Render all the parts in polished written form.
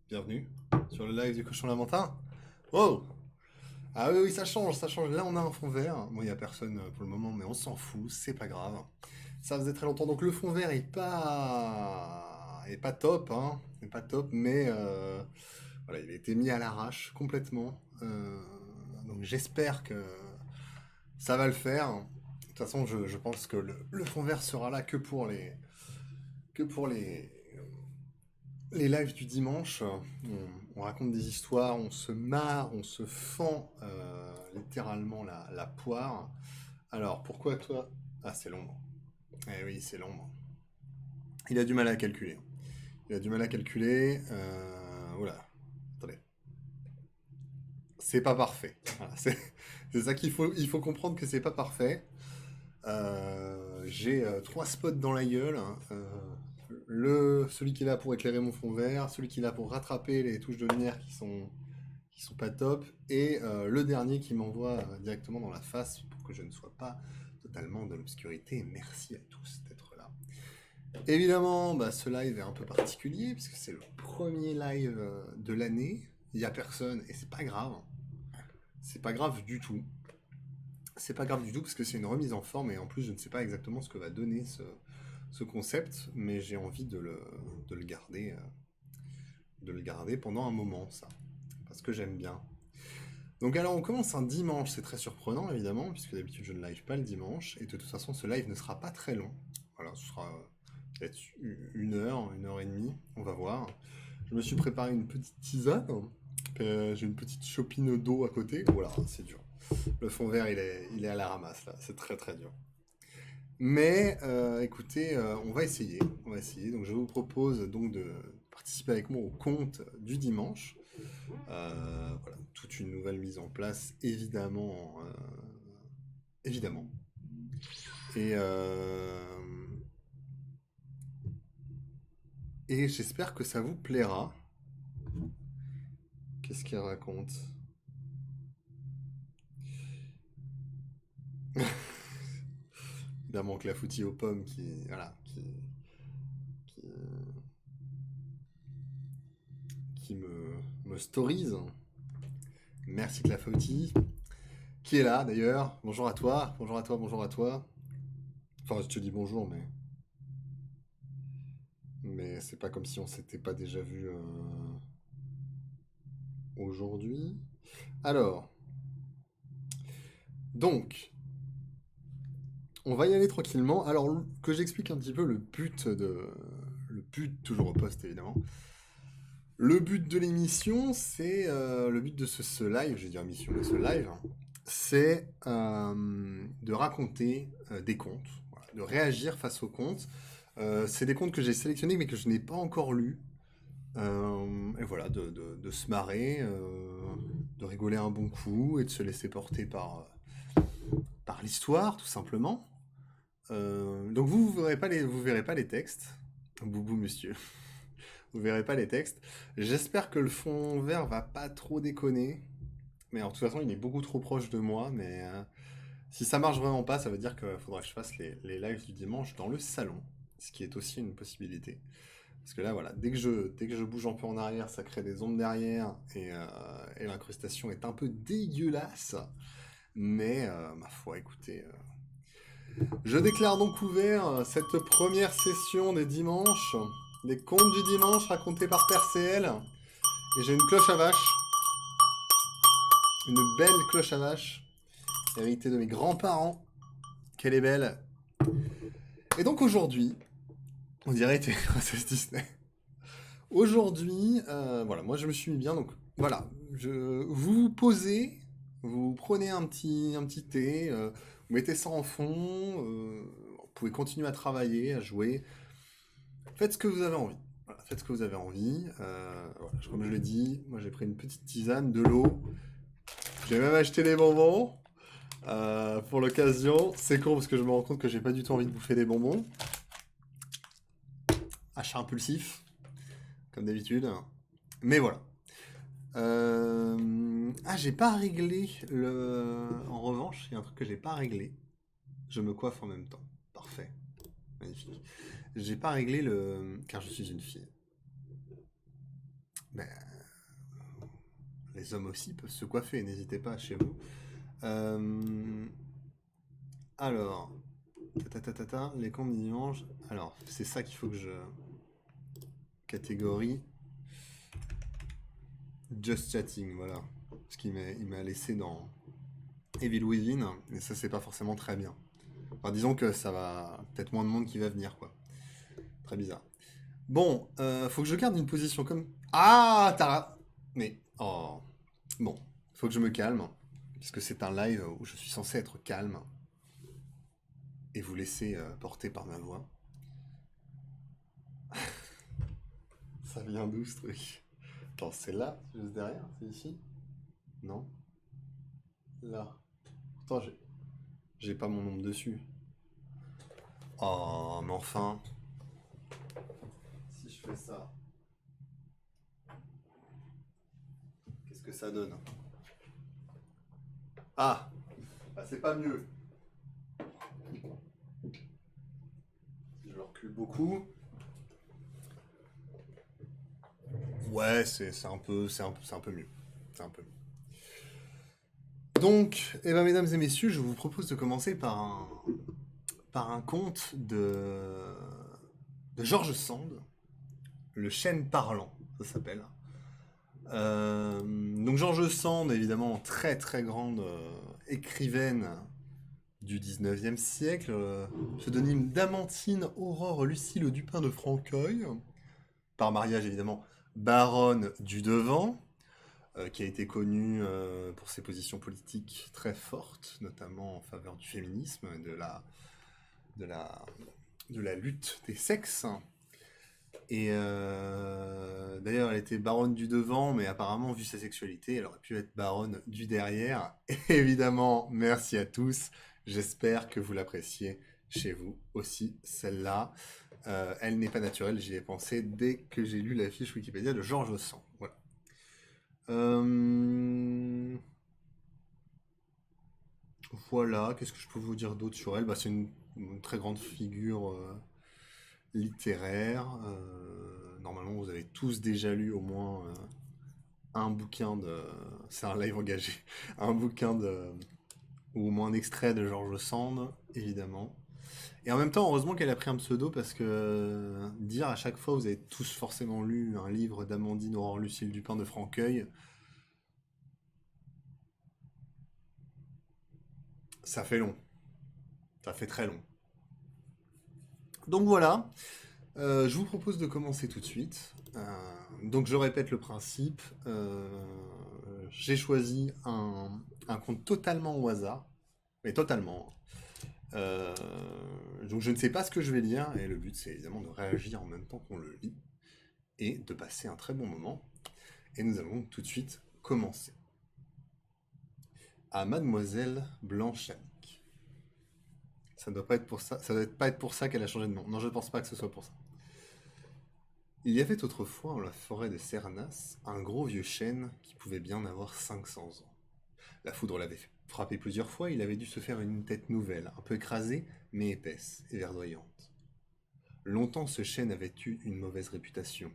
Bienvenue sur le live du cochon lamentin. Oh! Ah oui, oui, ça change, ça change. Là, on a un fond vert. Bon, il n'y a personne pour le moment, mais on s'en fout, c'est pas grave. Ça faisait très longtemps, donc le fond vert est pas top, hein. Est pas top, mais voilà, il a été mis à l'arrache complètement. Donc j'espère que ça va le faire. De toute façon, je pense que le fond vert sera là que pour les lives du dimanche, on raconte des histoires, on se marre, on se fend littéralement la poire. Alors, pourquoi toi? Ah, c'est l'ombre. Eh oui, c'est l'ombre. Il a du mal à calculer. Il a du mal à calculer. Oula, attendez. C'est pas parfait. Voilà, c'est ça il faut comprendre que c'est pas parfait. J'ai trois spots dans la gueule. Celui qui est là pour éclairer mon fond vert, celui qui est là pour rattraper les touches de lumière qui sont pas top, et le dernier qui m'envoie directement dans la face pour que je ne sois pas totalement dans l'obscurité. Merci à tous d'être là. Évidemment, bah, ce live est un peu particulier puisque c'est le premier live de l'année. Il y a personne et c'est pas grave. C'est pas grave du tout. C'est pas grave du tout parce que c'est une remise en forme et en plus je ne sais pas exactement ce que va donner ce concept, mais j'ai envie de de le garder pendant un moment, ça, parce que j'aime bien. Donc alors on commence un dimanche, c'est très surprenant évidemment, puisque d'habitude je ne live pas le dimanche, et de toute façon ce live ne sera pas très long. Voilà, ce sera peut-être une heure et demie, on va voir. Je me suis préparé une petite tisane, j'ai une petite chopine d'eau à côté, voilà, c'est dur. Le fond vert il est à la ramasse là, c'est très très dur. Mais écoutez, on va essayer. Donc je vous propose donc de participer avec moi au compte du dimanche. Voilà, toute une nouvelle mise en place, évidemment, évidemment. Et et j'espère que ça vous plaira. Qu'est-ce qu'il raconte? Évidemment que la foutie aux pommes qui, qui me storise. Merci Clafoutis. Qui est là d'ailleurs? Bonjour à toi, bonjour à toi, bonjour à toi. Enfin, je te dis bonjour, mais c'est pas comme si on s'était pas déjà vu aujourd'hui. Alors, donc, on va y aller tranquillement. Alors, que j'explique un petit peu le but, toujours au poste évidemment. Le but de l'émission, c'est le but de ce live, j'ai dit émission, mais ce live, hein, c'est de raconter des contes, voilà, de réagir face aux contes. C'est des contes que j'ai sélectionnés mais que je n'ai pas encore lus. Et voilà, de se marrer, de rigoler un bon coup et de se laisser porter par l'histoire, tout simplement. Donc vous verrez pas les textes. Boubou, monsieur. Vous verrez pas les textes. J'espère que le fond vert va pas trop déconner. Mais en toute façon, il est beaucoup trop proche de moi. Mais si ça marche vraiment pas, ça veut dire qu'il faudra que je fasse les lives du dimanche dans le salon. Ce qui est aussi une possibilité. Parce que là, voilà, dès que je bouge un peu en arrière, ça crée des ombres derrière. Et l'incrustation est un peu dégueulasse. Mais, ma foi, écoutez, je déclare donc ouvert cette première session des dimanches, des contes du dimanche racontés par Père CL. Et j'ai une cloche à vache, une belle cloche à vache, héritée de mes grands-parents. Qu'elle est belle. Et donc aujourd'hui, on dirait que princesse Disney. Aujourd'hui, voilà, moi je me suis mis bien, donc voilà, vous vous posez, vous prenez un petit thé, vous mettez ça en fond, vous pouvez continuer à travailler, à jouer, faites ce que vous avez envie. Voilà, faites ce que vous avez envie. Voilà, comme je l'ai dit, moi j'ai pris une petite tisane, de l'eau. J'ai même acheté des bonbons pour l'occasion. C'est con parce que je me rends compte que j'ai pas du tout envie de bouffer des bonbons. Achat impulsif, comme d'habitude. Mais voilà. Ah, j'ai pas réglé le. En revanche, il y a un truc que j'ai pas réglé. Je me coiffe en même temps. Parfait. Magnifique. J'ai pas réglé le. Car je suis une fille. Ben, les hommes aussi peuvent se coiffer, n'hésitez pas chez vous. Euh, alors, les comptes du dimanche. Alors, c'est ça qu'il faut que je... Catégorie Just Chatting, voilà. Parce il m'a laissé dans Evil Within, et ça, c'est pas forcément très bien. Enfin, disons que ça va... Peut-être moins de monde qui va venir, quoi. Très bizarre. Bon, faut que je garde une position comme... Ah, t'as... Mais... Oh... Bon, faut que je me calme, puisque c'est un live où je suis censé être calme et vous laisser porter par ma voix. Ça vient d'où ce truc? Attends, c'est là, juste derrière, c'est ici? Non? Là. Pourtant, j'ai pas mon nom dessus. Oh, mais enfin. Si je fais ça, qu'est-ce que ça donne? Ah! Bah, c'est pas mieux. Si je le recule beaucoup. Ouais, c'est un peu mieux. C'est un peu mieux. Donc, eh ben, mesdames et messieurs, je vous propose de commencer par un conte de George Sand, Le chêne parlant, ça s'appelle. Donc George Sand, évidemment, très très grande écrivaine du 19e siècle, pseudonyme d'Amantine Aurore Lucile Dupin de Franqueuil, par mariage évidemment baronne du Devant, qui a été connue pour ses positions politiques très fortes, notamment en faveur du féminisme et de la, de la lutte des sexes. Et d'ailleurs, elle était baronne du devant, mais apparemment, vu sa sexualité, elle aurait pu être baronne du derrière. Et évidemment, merci à tous. J'espère que vous l'appréciez chez vous aussi, celle-là. Elle n'est pas naturelle, j'y ai pensé dès que j'ai lu la fiche Wikipédia de Georges Sand. Voilà. Euh, Voilà, qu'est-ce que je peux vous dire d'autre sur elle? Bah, c'est une très grande figure littéraire. Normalement, vous avez tous déjà lu au moins un bouquin de... C'est un live engagé. Un bouquin de... Ou au moins un extrait de George Sand, évidemment. Et en même temps, heureusement qu'elle a pris un pseudo parce que dire à chaque fois vous avez tous forcément lu un livre d'Amandine Aurore Lucille Dupin de Franqueuil, ça fait long. Ça fait très long. Donc voilà, je vous propose de commencer tout de suite. Donc je répète le principe. J'ai choisi un conte totalement au hasard, mais totalement. Euh, donc je ne sais pas ce que je vais lire, et le but c'est évidemment de réagir en même temps qu'on le lit, et de passer un très bon moment. Et nous allons tout de suite commencer. À Mademoiselle Blanche-Amic. Ça ne doit pas être pour ça, ça doit pas être pour ça qu'elle a changé de nom. Non, je ne pense pas que ce soit pour ça. Il y avait autrefois en la forêt de Cernas un gros vieux chêne qui pouvait bien avoir 500 ans. La foudre l'avait frappé plusieurs fois, il avait dû se faire une tête nouvelle, un peu écrasée, mais épaisse et verdoyante. Longtemps ce chêne avait eu une mauvaise réputation.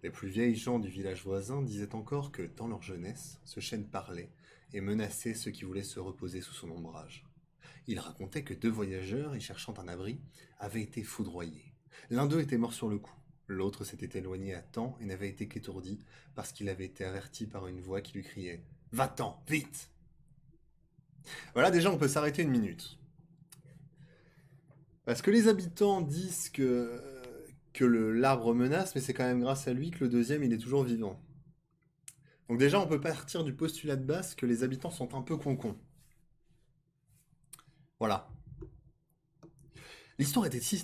Les plus vieilles gens du village voisin disaient encore que, dans leur jeunesse, ce chêne parlait et menaçait ceux qui voulaient se reposer sous son ombrage. Ils racontaient que deux voyageurs, y cherchant un abri, avaient été foudroyés. L'un d'eux était mort sur le coup. L'autre s'était éloigné à temps et n'avait été qu'étourdi parce qu'il avait été averti par une voix qui lui criait « Va-t'en, vite !» Voilà, déjà on peut s'arrêter une minute. Parce que les habitants disent que l'arbre menace, mais c'est quand même grâce à lui que le deuxième il est toujours vivant. Donc déjà on peut partir du postulat de base que les habitants sont un peu concons. Voilà. L'histoire était si,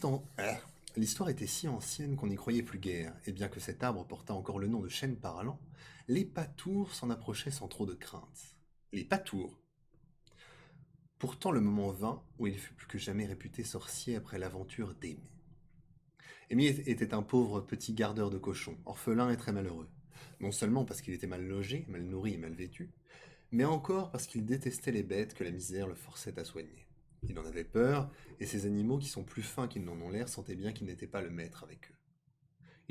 L'histoire était si ancienne qu'on n'y croyait plus guère, et bien que cet arbre portât encore le nom de chêne parlant, les patours s'en approchaient sans trop de crainte. Les patours. Pourtant le moment vint où il fut plus que jamais réputé sorcier après l'aventure d'Aimé. Aimé était un pauvre petit gardeur de cochons, orphelin et très malheureux. Non seulement parce qu'il était mal logé, mal nourri et mal vêtu, mais encore parce qu'il détestait les bêtes que la misère le forçait à soigner. Il en avait peur, et ces animaux qui sont plus fins qu'ils n'en ont l'air sentaient bien qu'il n'était pas le maître avec eux.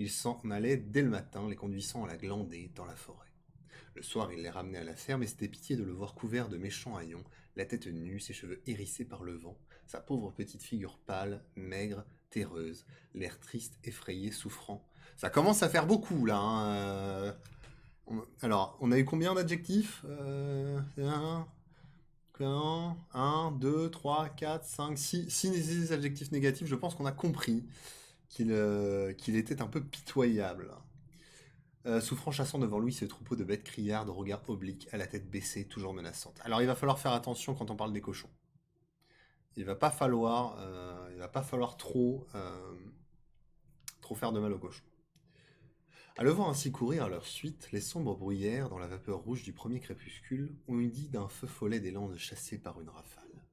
Il s'en allait dès le matin, les conduisant à la glandée dans la forêt. Le soir, il les ramenait à la ferme et c'était pitié de le voir couvert de méchants haillons, la tête nue, ses cheveux hérissés par le vent, sa pauvre petite figure pâle, maigre, terreuse, l'air triste, effrayé, souffrant. Ça commence à faire beaucoup, là, hein, Alors, on a eu combien d'adjectifs 1, 2, 3, 4, 5, 6 adjectifs négatifs. Je pense qu'on a compris qu'il était un peu pitoyable. Souffrant, chassant devant lui ce troupeau de bêtes criardes au regard oblique, à la tête baissée, toujours menaçante. Alors il va falloir faire attention quand on parle des cochons. Il va pas falloir trop faire de mal aux cochons. À le voir ainsi courir à leur suite, les sombres bruyères, dans la vapeur rouge du premier crépuscule, ont eu dit d'un feu follet des landes chassées par une rafale.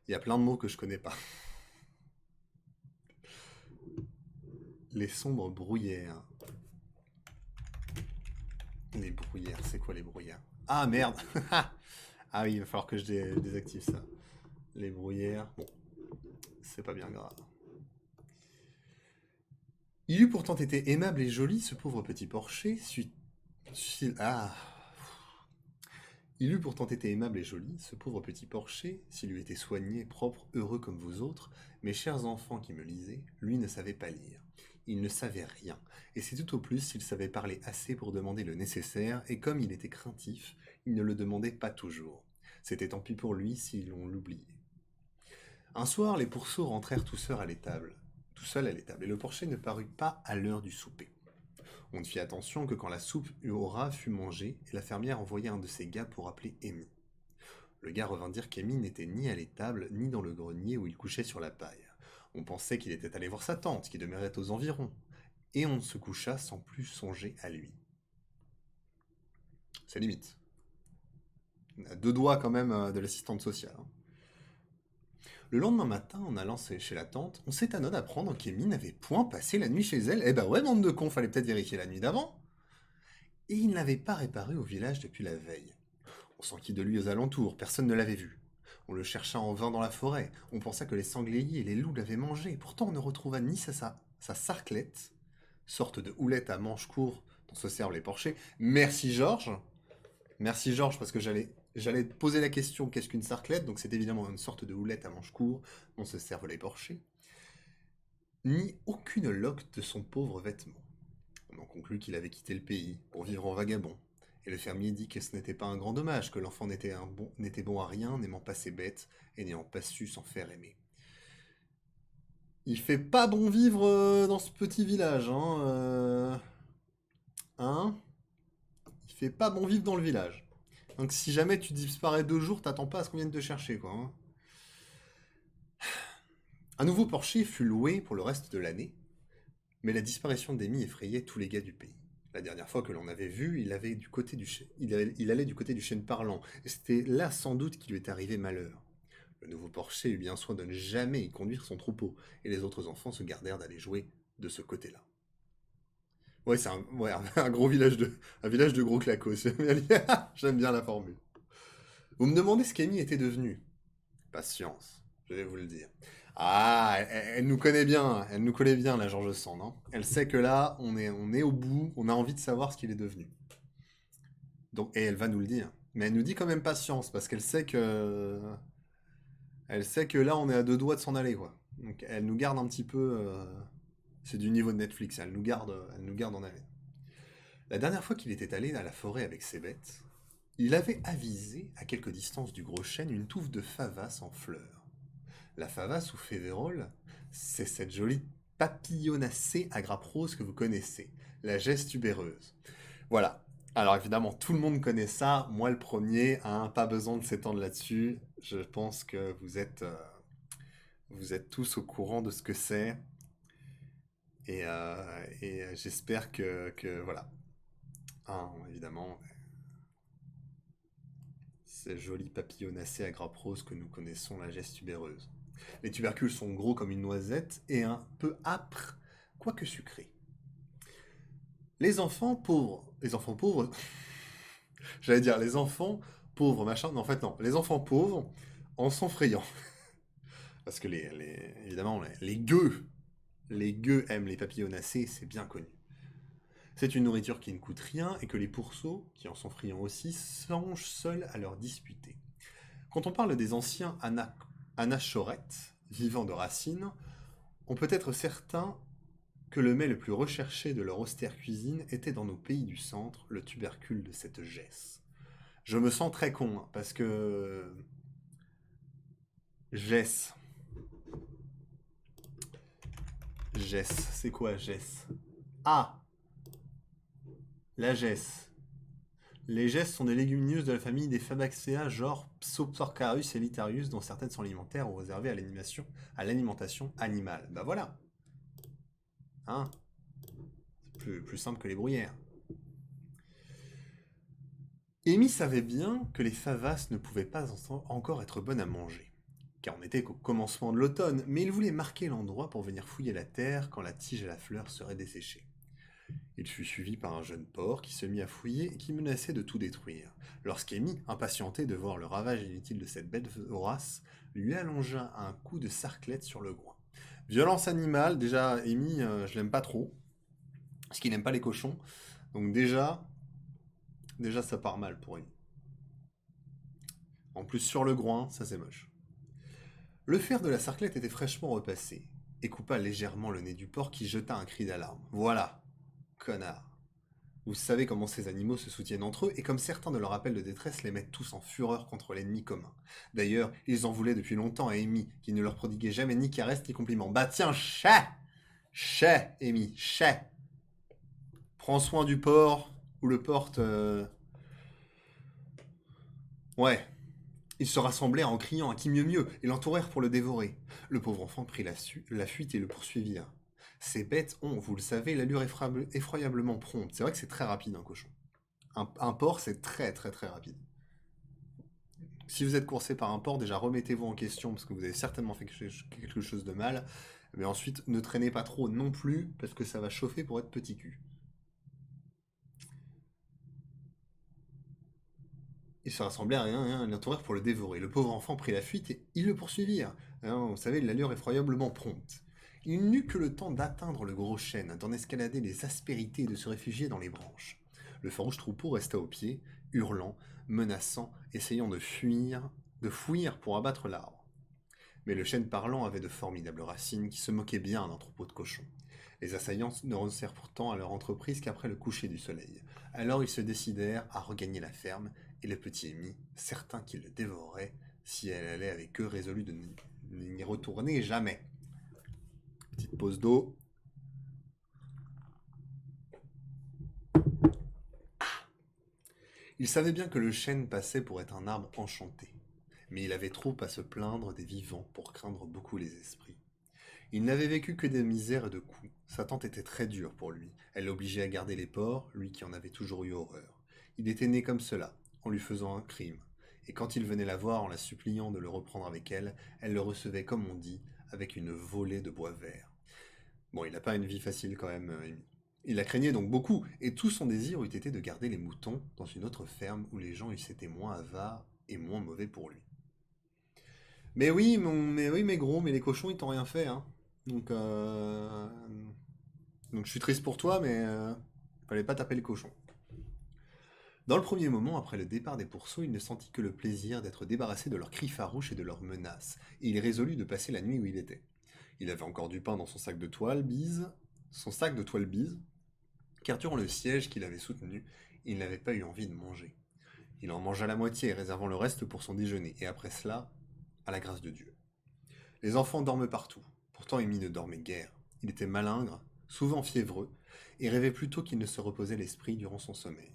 Il y a plein de mots que je connais pas. Les sombres bruyères. Les bruyères, c'est quoi les bruyères? Ah merde. Ah oui, il va falloir que je désactive ça. Les bruyères, bon, c'est pas bien grave. Il eût pourtant été aimable et joli, ce pauvre petit porcher, Il eût pourtant été aimable et joli, ce pauvre petit porcher, s'il eût été soigné, propre, heureux comme vous autres, mes chers enfants qui me lisez, lui ne savait pas lire. Il ne savait rien, et c'est tout au plus s'il savait parler assez pour demander le nécessaire, et comme il était craintif, il ne le demandait pas toujours. C'était tant pis pour lui si l'on l'oubliait. Un soir, les pourceaux rentrèrent tout seuls à l'étable, et le porcher ne parut pas à l'heure du souper. On ne fit attention que quand la soupe au rat fut mangée, et la fermière envoya un de ses gars pour appeler Amy. Le gars revint dire qu'Amy n'était ni à l'étable, ni dans le grenier où il couchait sur la paille. On pensait qu'il était allé voir sa tante, qui demeurait aux environs, et on se coucha sans plus songer à lui. C'est limite. On a 2 doigts quand même de l'assistante sociale. Hein. Le lendemain matin, en allant chez la tante, on s'étonna d'apprendre qu'Amy n'avait point passé la nuit chez elle. Eh ben ouais, bande de cons, fallait peut-être vérifier la nuit d'avant. Et il n'avait pas réparé au village depuis la veille. On s'enquit de lui aux alentours, personne ne l'avait vu. On le chercha en vain dans la forêt, on pensa que les sangliers et les loups l'avaient mangé, pourtant on ne retrouva ni sa sarclette, sorte de houlette à manches courts dont se servent les porchers. Merci Georges, parce que j'allais te poser la question qu'est-ce qu'une sarclette, donc c'est évidemment une sorte de houlette à manches courts dont se servent les porchers, ni aucune loque de son pauvre vêtement. On en conclut qu'il avait quitté le pays pour vivre en vagabond. Et le fermier dit que ce n'était pas un grand dommage, que l'enfant n'était bon à rien, n'aimant pas ses bêtes, et n'ayant pas su s'en faire aimer. Il fait pas bon vivre dans ce petit village, hein. Il fait pas bon vivre dans le village. Donc si jamais tu disparais 2 jours, t'attends pas à ce qu'on vienne te chercher, quoi. Hein. Un nouveau porcher fut loué pour le reste de l'année, mais la disparition d'Amy effrayait tous les gars du pays. La dernière fois que l'on avait vu, il allait du côté du chêne parlant, et c'était là sans doute qu'il lui était arrivé malheur. Le nouveau porcher eut bien soin de ne jamais y conduire son troupeau, et les autres enfants se gardèrent d'aller jouer de ce côté-là. Ouais, c'est un village de gros clacos. J'aime bien la formule. Vous me demandez ce qu'Amy était devenue. Patience, je vais vous le dire. Ah, elle nous connaît bien, la George Sand, hein. Elle sait que là, on est au bout, on a envie de savoir ce qu'il est devenu. Donc, et elle va nous le dire. Mais elle nous dit quand même patience, parce qu'elle sait que... Elle sait que là, on est à 2 doigts de s'en aller, quoi. Donc, elle nous garde un petit peu... C'est du niveau de Netflix, elle nous garde en haleine. La dernière fois qu'il était allé à la forêt avec ses bêtes, il avait avisé, à quelque distance du gros chêne, une touffe de favas en fleurs. La favasse ou févérole, c'est cette jolie papillonacée à grappes roses que vous connaissez, la geste tubéreuse. Voilà. Alors évidemment, tout le monde connaît ça, moi le premier, hein, pas besoin de s'étendre là-dessus. Je pense que vous êtes tous au courant de ce que c'est. Et j'espère que voilà. Hein, évidemment, ces jolis papillonacées à grappes roses que nous connaissons, la geste tubéreuse. Les tubercules sont gros comme une noisette et un peu âpres, quoique sucrés. Les enfants pauvres, j'allais dire les enfants pauvres, machin, non en fait non, les enfants pauvres en sont frayants. Parce que évidemment, les gueux Les gueux aiment les papillonacées, c'est bien connu. C'est une nourriture qui ne coûte rien et que les pourceaux, qui en sont friands aussi, songent seuls à leur disputer. Quand on parle des anciens anachorètes, vivants de racines, on peut être certain que le mets le plus recherché de leur austère cuisine était dans nos pays du centre, le tubercule de cette gesse. Je me sens très con, hein, parce que... Gesse. Gesse, c'est quoi gesse? Ah, la gesse. Les gesses sont des légumineuses de la famille des Fabaceae, genre Psopsorcarus et Litarius, dont certaines sont alimentaires ou réservées à l'alimentation animale. Bah voilà, hein, c'est plus simple que les bruyères. Amy savait bien que les favas ne pouvaient pas encore être bonnes à manger, car on n'était qu'au commencement de l'automne, mais il voulait marquer l'endroit pour venir fouiller la terre quand la tige et la fleur seraient desséchées. Il fut suivi par un jeune porc qui se mit à fouiller et qui menaçait de tout détruire. Lorsqu'Amy, impatienté de voir le ravage inutile de cette bête vorace, lui allongea un coup de sarclette sur le groin. Violence animale, déjà Amy, je l'aime pas trop, parce qu'il n'aime pas les cochons, donc déjà ça part mal pour Amy. En plus sur le groin, ça c'est moche. Le fer de la sarclette était fraîchement repassé, et coupa légèrement le nez du porc qui jeta un cri d'alarme. Voilà, connard. Vous savez comment ces animaux se soutiennent entre eux, et comme certains de leurs appels de détresse les mettent tous en fureur contre l'ennemi commun. D'ailleurs, ils en voulaient depuis longtemps à Amy, qui ne leur prodiguait jamais ni caresses ni compliments. Bah tiens, chais! Chais, Amy, chais! Prends soin du porc, ou le porte... Ouais. Ils se rassemblèrent en criant à qui mieux mieux, et l'entourèrent pour le dévorer. Le pauvre enfant prit la fuite et le poursuivirent. Ces bêtes ont, vous le savez, l'allure effroyablement prompte. C'est vrai que c'est très rapide un cochon. Un porc, c'est très très très rapide. Si vous êtes coursé par un porc, déjà remettez-vous en question parce que vous avez certainement fait quelque chose de mal. Mais ensuite, ne traînez pas trop non plus parce que ça va chauffer pour être petit cul. Ils se rassemblèrent et l'entourèrent pour le dévorer. Le pauvre enfant prit la fuite et ils le poursuivirent. Vous savez, l'allure effroyablement prompte. Il n'eut que le temps d'atteindre le gros chêne, d'en escalader les aspérités et de se réfugier dans les branches. Le farouche troupeau resta au pied, hurlant, menaçant, essayant de fouir pour abattre l'arbre. Mais le chêne parlant avait de formidables racines qui se moquaient bien d'un troupeau de cochons. Les assaillants ne renoncèrent pourtant à leur entreprise qu'après le coucher du soleil. Alors ils se décidèrent à regagner la ferme, et le petit Amy, certain qu'il le dévorerait, si elle allait avec eux, résolu de n'y retourner jamais. Petite pause d'eau. Il savait bien que le chêne passait pour être un arbre enchanté, mais il avait trop à se plaindre des vivants pour craindre beaucoup les esprits. Il n'avait vécu que des misères et de coups. Sa tante était très dure pour lui. Elle l'obligeait à garder les porcs, lui qui en avait toujours eu horreur. Il était né comme cela, en lui faisant un crime. Et quand il venait la voir en la suppliant de le reprendre avec elle, elle le recevait comme on dit, avec une volée de bois vert. Bon, il n'a pas une vie facile quand même, Amy. Il la craignait donc beaucoup, et tout son désir eût été de garder les moutons dans une autre ferme où les gens eussent été moins avares et moins mauvais pour lui. Mais oui, mais gros, mais les cochons, ils t'ont rien fait, hein. Donc, euh... Donc je suis triste pour toi, mais fallait pas taper les cochons. Dans le premier moment, après le départ des pourceaux, il ne sentit que le plaisir d'être débarrassé de leurs cris farouches et de leurs menaces, et il résolut de passer la nuit où il était. Il avait encore du pain dans son sac de toile bise, car durant le siège qu'il avait soutenu, il n'avait pas eu envie de manger. Il en mangea la moitié, réservant le reste pour son déjeuner, et après cela, à la grâce de Dieu. Les enfants dorment partout. Pourtant, Amy ne dormait guère. Il était malingre, souvent fiévreux, et rêvait plutôt qu'il ne se reposait l'esprit durant son sommeil.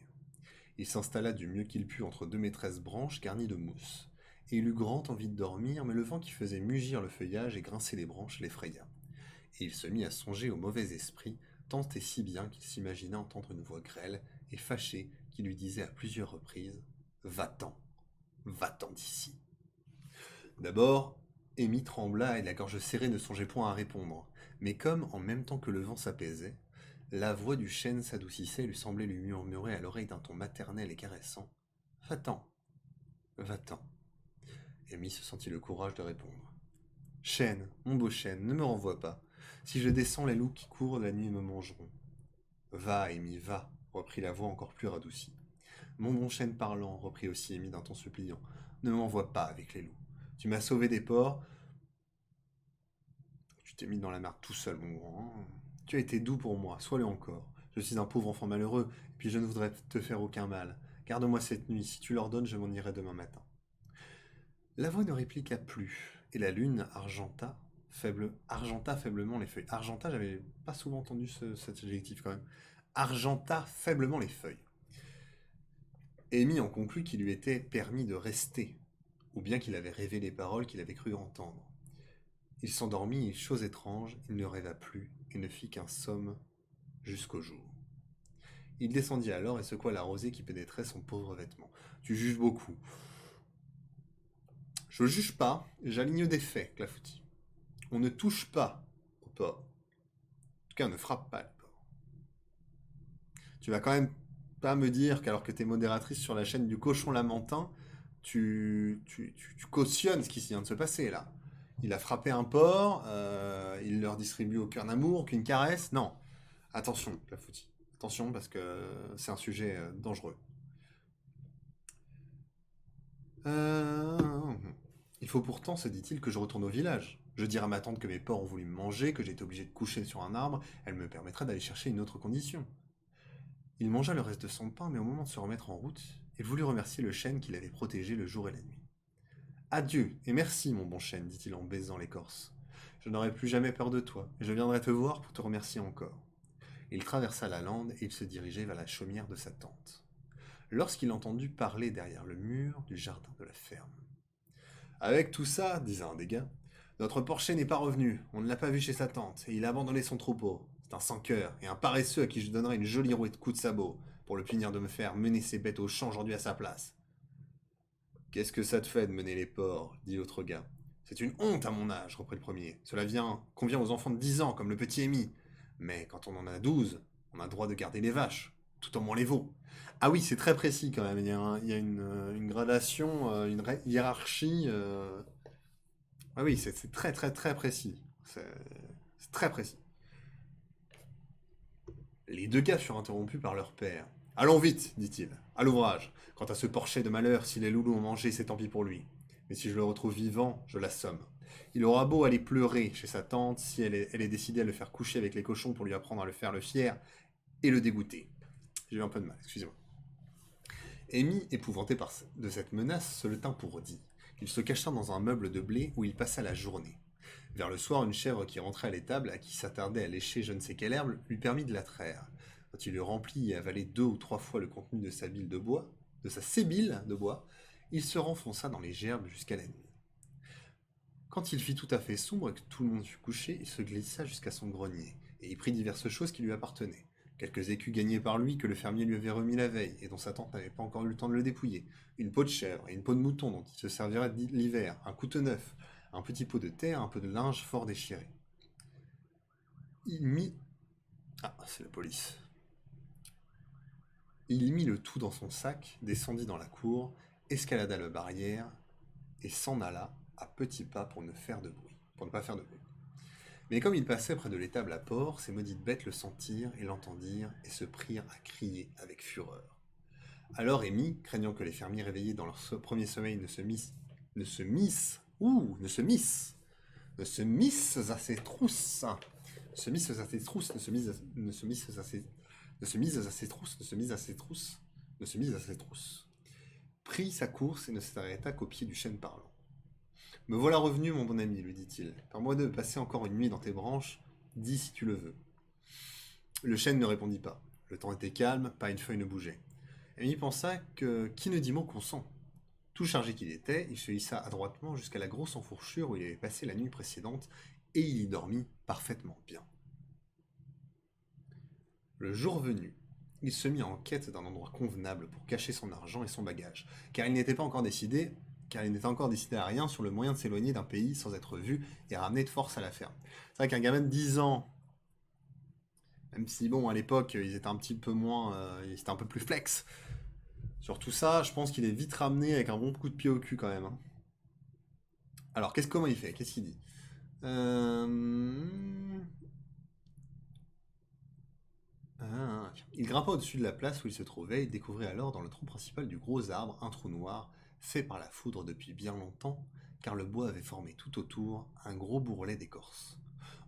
Il s'installa du mieux qu'il put entre deux maîtresses branches garnies de mousse, et il eut grand envie de dormir, mais le vent qui faisait mugir le feuillage et grincer les branches l'effraya. Et il se mit à songer au mauvais esprit, tant et si bien qu'il s'imagina entendre une voix grêle et fâchée qui lui disait à plusieurs reprises « Va-t'en, va-t'en d'ici !» D'abord, Amy trembla et la gorge serrée ne songeait point à répondre, mais comme, en même temps que le vent s'apaisait, la voix du chêne s'adoucissait et lui semblait lui murmurer à l'oreille d'un ton maternel et caressant. Va-t'en, va-t'en. Amy se sentit le courage de répondre. Chêne, mon beau chêne, ne me renvoie pas. Si je descends, les loups qui courent la nuit me mangeront. Va, Amy, va, reprit la voix encore plus radoucie. Mon bon chêne parlant, reprit aussi Amy d'un ton suppliant, ne m'envoie pas avec les loups. Tu m'as sauvé des porcs. Tu t'es mis dans la merde tout seul, mon grand. Tu as été doux pour moi, sois-le encore. Je suis un pauvre enfant malheureux, et puis je ne voudrais te faire aucun mal. Garde-moi cette nuit, si tu l'ordonnes, je m'en irai demain matin. La voix ne répliqua plus, et la lune argenta faiblement les feuilles. Argenta, j'avais pas souvent entendu cet adjectif quand même. Argenta faiblement les feuilles. Amy en conclut qu'il lui était permis de rester, ou bien qu'il avait rêvé les paroles qu'il avait cru entendre. Il s'endormit et, chose étrange, il ne rêva plus et ne fit qu'un somme jusqu'au jour. Il descendit alors et secoua la rosée qui pénétrait son pauvre vêtement. Tu juges beaucoup. Je juge pas, j'aligne des faits, Clafoutis. On ne touche pas au porc. En tout cas, on ne frappe pas le porc. Tu vas quand même pas me dire qu'alors que tu es modératrice sur la chaîne du Cochon Lamentin, tu cautionnes ce qui vient de se passer là. Il a frappé un porc, il leur distribue aucun amour, aucune caresse. Non. Attention, Clafoutis. Attention, parce que c'est un sujet dangereux. Il faut pourtant, se dit-il, que je retourne au village. Je dirai à ma tante que mes porcs ont voulu me manger, que j'ai été obligé de coucher sur un arbre. Elle me permettra d'aller chercher une autre condition. Il mangea le reste de son pain, mais au moment de se remettre en route, il voulut remercier le chêne qui l'avait protégé le jour et la nuit. Adieu, et merci, mon bon chêne, dit-il en baisant l'écorce. Je n'aurai plus jamais peur de toi, et je viendrai te voir pour te remercier encore. Il traversa la lande et il se dirigeait vers la chaumière de sa tante. Lorsqu'il entendit parler derrière le mur du jardin de la ferme. Avec tout ça, disait un des gars, notre porcher n'est pas revenu, on ne l'a pas vu chez sa tante, et il a abandonné son troupeau. C'est un sans-cœur, et un paresseux à qui je donnerai une jolie rouée de coups de sabot, pour le punir de me faire mener ses bêtes au champ aujourd'hui à sa place. Qu'est-ce que ça te fait de mener les porcs, dit l'autre gars. C'est une honte à mon âge, reprit le premier. Cela convient aux enfants de 10 ans, comme le petit Amy. Mais quand on en a 12, on a le droit de garder les vaches, tout en moins les veaux. Ah oui, c'est très précis quand même. Il y a une gradation, une hiérarchie. Ah oui, c'est très très très précis. C'est très précis. Les deux gars furent interrompus par leur père. Allons vite, dit-il, à l'ouvrage. Quant à ce porcher de malheur, si les loulous ont mangé, c'est tant pis pour lui. Mais si je le retrouve vivant, je l'assomme. Il aura beau aller pleurer chez sa tante, si elle est décidée à le faire coucher avec les cochons pour lui apprendre à le faire le fier et le dégoûter. J'ai eu un peu de mal, excusez-moi. Amy, épouvanté de cette menace, se le tint pour dit. Il se cacha dans un meuble de blé où il passa la journée. Vers le soir, une chèvre qui rentrait à l'étable, à qui s'attardait à lécher je ne sais quelle herbe, lui permit de la traire. Quand il eut rempli et avalé 2 ou 3 fois le contenu de sa bile de bois, de sa sébile de bois, il se renfonça dans les gerbes jusqu'à la nuit. Quand il fit tout à fait sombre et que tout le monde fut couché, il se glissa jusqu'à son grenier, et y prit diverses choses qui lui appartenaient. Quelques écus gagnés par lui que le fermier lui avait remis la veille, et dont sa tante n'avait pas encore eu le temps de le dépouiller. Une peau de chèvre et une peau de mouton dont il se servirait l'hiver, un couteau neuf, un petit pot de terre, un peu de linge fort déchiré. Il mit... Ah, c'est la police. Il y mit le tout dans son sac, descendit dans la cour, escalada la barrière, et s'en alla à petits pas pour ne pas faire de bruit. Mais comme il passait près de l'étable à porc, ces maudites bêtes le sentirent et l'entendirent, et se prirent à crier avec fureur. Alors Amy, craignant que les fermiers réveillés dans leur premier sommeil ne se missent à ses trousses, prit sa course et ne s'arrêta qu'au pied du chêne parlant. Me voilà revenu, mon bon ami, lui dit-il. Permets-moi de passer encore une nuit dans tes branches. Dis si tu le veux. Le chêne ne répondit pas. Le temps était calme, pas une feuille ne bougeait. Amy pensa que qui ne dit mot consent. Tout chargé qu'il était, il se hissa adroitement jusqu'à la grosse enfourchure où il avait passé la nuit précédente, et il y dormit parfaitement bien. Le jour venu, il se mit en quête d'un endroit convenable pour cacher son argent et son bagage, car il n'était encore décidé à rien sur le moyen de s'éloigner d'un pays sans être vu et ramener de force à la ferme. C'est vrai qu'un gamin de 10 ans, même si bon à l'époque ils étaient un petit peu moins, ils étaient un peu plus flex. Sur tout ça, je pense qu'il est vite ramené avec un bon coup de pied au cul quand même. Hein. Alors comment il fait? Qu'est-ce qu'il dit Il grimpa au-dessus de la place où il se trouvait et découvrit alors dans le tronc principal du gros arbre un trou noir, fait par la foudre depuis bien longtemps, car le bois avait formé tout autour un gros bourrelet d'écorce.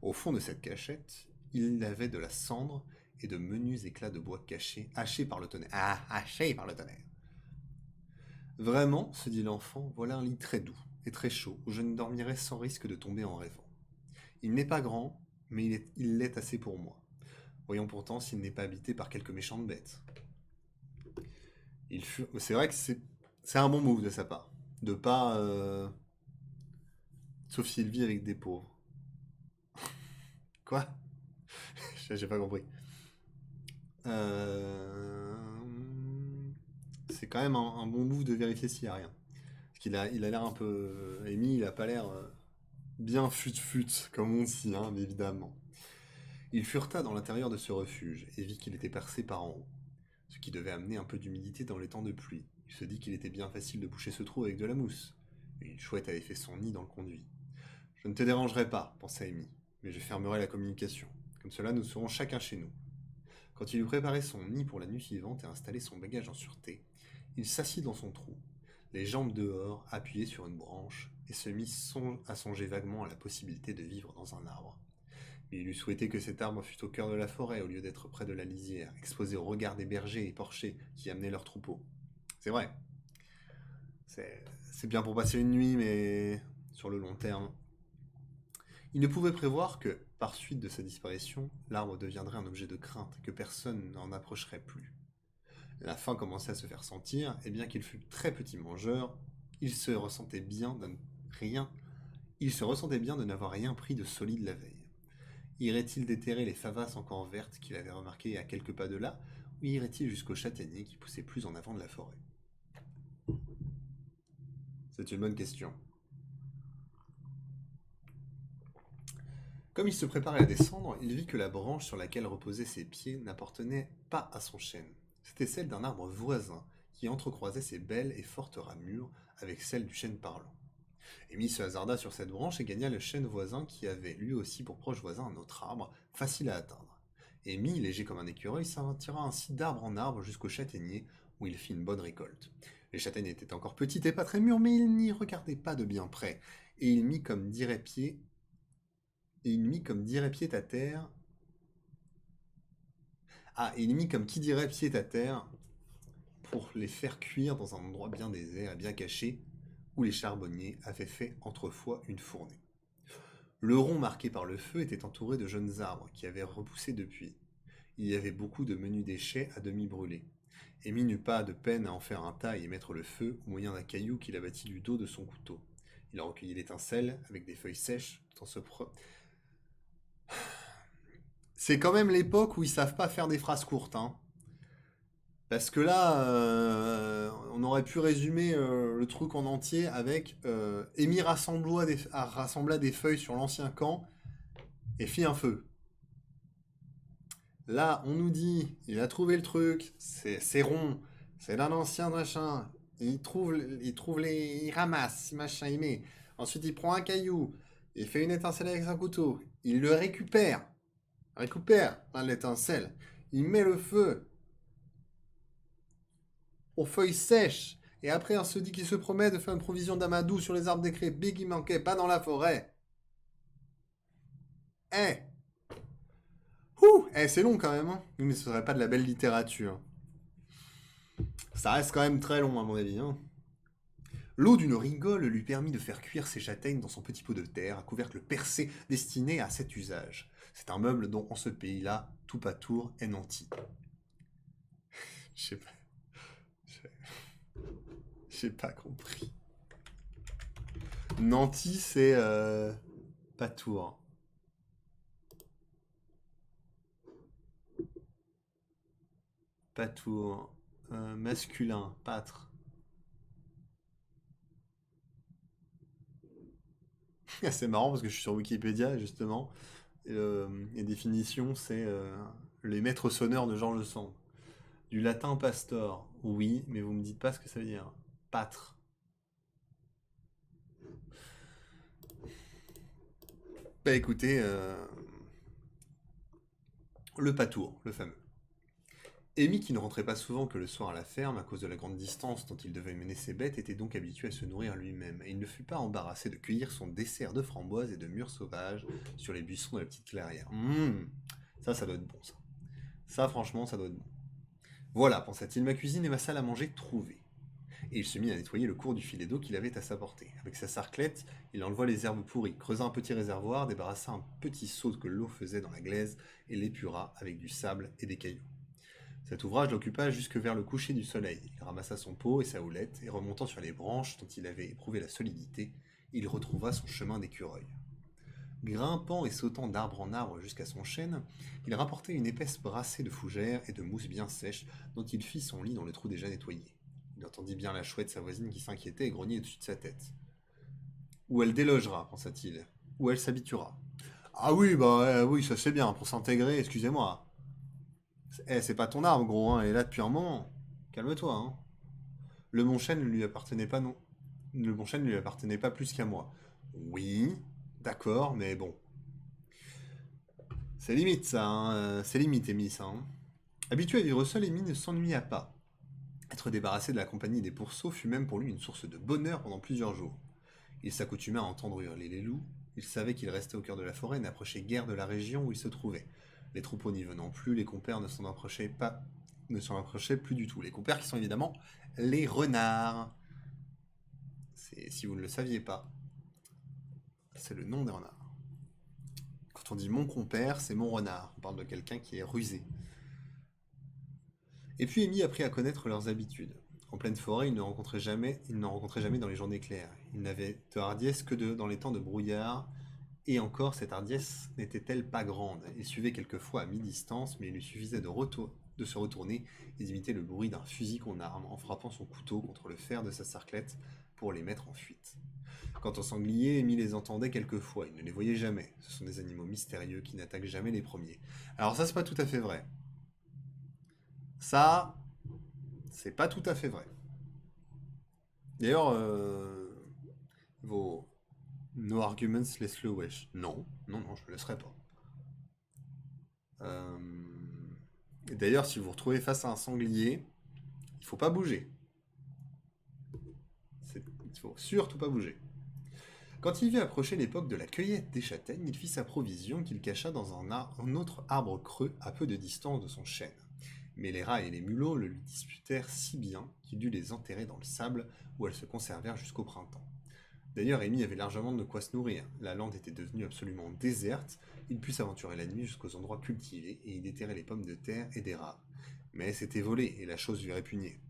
Au fond de cette cachette, il avait de la cendre et de menus éclats de bois cachés, hachés par le tonnerre. Ah, hachés par le tonnerre. Vraiment, se dit l'enfant, voilà un lit très doux et très chaud, où je ne dormirai sans risque de tomber en rêvant. Il n'est pas grand, mais il l'est assez pour moi. Voyons pourtant s'il n'est pas habité par quelques méchantes bêtes. C'est vrai que c'est un bon move de sa part. De pas sauf s'il vit avec des pauvres. Quoi? J'ai pas compris. Euh, C'est quand même un bon move de vérifier s'il y a rien. Parce il a l'air un peu... Amy, il a pas l'air bien fut-fut, comme on dit, hein, évidemment. Il fureta dans l'intérieur de ce refuge et vit qu'il était percé par en haut, ce qui devait amener un peu d'humidité dans les temps de pluie. Il se dit qu'il était bien facile de boucher ce trou avec de la mousse. Et une chouette avait fait son nid dans le conduit. Je ne te dérangerai pas, pensa Amy, mais je fermerai la communication. Comme cela, nous serons chacun chez nous. Quand il eut préparé son nid pour la nuit suivante et installé son bagage en sûreté, il s'assit dans son trou, les jambes dehors, appuyées sur une branche, et se mit à songer vaguement à la possibilité de vivre dans un arbre. Mais il eût souhaité que cet arbre fût au cœur de la forêt au lieu d'être près de la lisière, exposé au regard des bergers et porchers qui amenaient leurs troupeaux. C'est vrai, c'est bien pour passer une nuit, mais sur le long terme. Il ne pouvait prévoir que, par suite de sa disparition, l'arbre deviendrait un objet de crainte et que personne n'en approcherait plus. La faim commençait à se faire sentir, et bien qu'il fût très petit mangeur, il se ressentait bien de rien. Il se ressentait bien de n'avoir rien pris de solide la veille. Irait-il déterrer les favasses encore vertes qu'il avait remarquées à quelques pas de là, ou irait-il jusqu'au châtaignier qui poussait plus en avant de la forêt? C'est une bonne question. Comme il se préparait à descendre, il vit que la branche sur laquelle reposaient ses pieds n'appartenait pas à son chêne. C'était celle d'un arbre voisin qui entrecroisait ses belles et fortes ramures avec celle du chêne parlant. Amy se hasarda sur cette branche et gagna le chêne voisin qui avait lui aussi pour proche voisin un autre arbre, facile à atteindre. Amy, léger comme un écureuil, s'attira ainsi d'arbre en arbre jusqu'au châtaignier, où il fit une bonne récolte. Les châtaignes étaient encore petites et pas très mûres, mais il n'y regardait pas de bien près, et il mit comme dirait pied à terre. Ah, et il mit comme qui dirait pied à terre pour les faire cuire dans un endroit bien désert et bien caché, où les charbonniers avaient fait autrefois une fournée. Le rond marqué par le feu était entouré de jeunes arbres qui avaient repoussé depuis. Il y avait beaucoup de menus déchets à demi brûlés. Amy n'eut pas de peine à en faire un tas et mettre le feu au moyen d'un caillou qu'il abattit du dos de son couteau. Il a recueilli l'étincelle avec des feuilles sèches tout en se C'est quand même l'époque où ils savent pas faire des phrases courtes, hein. Parce que là, on aurait pu résumer le truc en entier avec Amy rassembla des feuilles sur l'ancien camp et fit un feu. Là, on nous dit, il a trouvé le truc, c'est rond, c'est d'un ancien machin. Il ramasse, machin, il met. Ensuite, il prend un caillou, il fait une étincelle avec un couteau, il le récupère l'étincelle, il met le feu aux feuilles sèches, et après, on se dit qu'il se promet de faire une provision d'amadou sur les arbres décrépits Big qui manquaient pas dans la forêt. Eh, c'est long quand même, hein. Oui, mais ce serait pas de la belle littérature. Ça reste quand même très long, à mon avis, hein. L'eau d'une rigole lui permit de faire cuire ses châtaignes dans son petit pot de terre à couvercle percé destiné à cet usage. C'est un meuble dont, en ce pays-là, tout patour est nanti. Je sais pas. J'ai pas compris. Nanti, c'est patour. Patour. Masculin, pâtre. C'est marrant parce que je suis sur Wikipédia, justement. Les définitions, c'est les maîtres sonneurs de Jean Le Sand. Du latin pastor, oui, mais vous me dites pas ce que ça veut dire. Pâtre. Bah écoutez, le patour, le fameux. Amy, qui ne rentrait pas souvent que le soir à la ferme à cause de la grande distance dont il devait mener ses bêtes, était donc habitué à se nourrir lui-même, et il ne fut pas embarrassé de cueillir son dessert de framboises et de mûres sauvages sur les buissons de la petite clairière. Ça doit être bon, ça. Ça, franchement, ça doit être bon. Voilà, pensa-t-il, ma cuisine et ma salle à manger trouvées. Et il se mit à nettoyer le cours du filet d'eau qu'il avait à sa portée. Avec sa sarclette, il enleva les herbes pourries, creusa un petit réservoir, débarrassa un petit seau que l'eau faisait dans la glaise et l'épura avec du sable et des cailloux. Cet ouvrage l'occupa jusque vers le coucher du soleil. Il ramassa son pot et sa houlette, et remontant sur les branches dont il avait éprouvé la solidité, il retrouva son chemin d'écureuil. Grimpant et sautant d'arbre en arbre jusqu'à son chêne, il rapportait une épaisse brassée de fougères et de mousse bien sèche dont il fit son lit dans le trou déjà nettoyé. Il entendit bien la chouette, sa voisine, qui s'inquiétait et grognait au-dessus de sa tête. Où elle délogera, pensa-t-il. Où elle s'habituera. Ah oui, oui, ça c'est bien, pour s'intégrer, excusez-moi. C'est pas ton arbre, gros, hein, elle est là depuis un moment. Calme-toi, hein. Le bon chêne ne lui appartenait pas, non. Le bon chêne ne lui appartenait pas plus qu'à moi. Oui, d'accord, mais bon. C'est limite, ça, hein. C'est limite, Amy, ça, hein. Habitué à vivre seul, Amy ne s'ennuya pas. Être débarrassé de la compagnie des pourceaux fut même pour lui une source de bonheur pendant plusieurs jours. Il s'accoutumait à entendre hurler les loups, il savait qu'il restait au cœur de la forêt et n'approchait guère de la région où il se trouvait. Les troupeaux n'y venant plus, les compères ne s'en approchaient plus du tout. Les compères qui sont évidemment les renards. Si vous ne le saviez pas, c'est le nom des renards. Quand on dit mon compère, c'est mon renard. On parle de quelqu'un qui est rusé. Et puis Amy apprit à connaître leurs habitudes. En pleine forêt, il n'en rencontrait jamais dans les journées claires. Il n'avait de hardiesse que dans les temps de brouillard, et encore cette hardiesse n'était-elle pas grande. Il suivait quelquefois à mi-distance, mais il lui suffisait de se retourner et d'imiter le bruit d'un fusil qu'on arme en frappant son couteau contre le fer de sa sarclette pour les mettre en fuite. Quant aux sangliers, Amy les entendait quelquefois, il ne les voyait jamais. Ce sont des animaux mystérieux qui n'attaquent jamais les premiers. Alors ça, c'est pas tout à fait vrai. Ça, c'est pas tout à fait vrai. D'ailleurs, vos no arguments, laisse-le wesh. Non, je le laisserai pas. Et d'ailleurs, si vous vous retrouvez face à un sanglier, il faut pas bouger. Il faut surtout pas bouger. Quand il vit approcher l'époque de la cueillette des châtaignes, il fit sa provision qu'il cacha dans un autre arbre creux à peu de distance de son chêne. Mais les rats et les mulots le lui disputèrent si bien qu'il dut les enterrer dans le sable où elles se conservèrent jusqu'au printemps. D'ailleurs, Amy avait largement de quoi se nourrir. La lande était devenue absolument déserte, il put s'aventurer la nuit jusqu'aux endroits cultivés et y déterrer les pommes de terre et des raves. Mais c'était volé et la chose lui répugnait.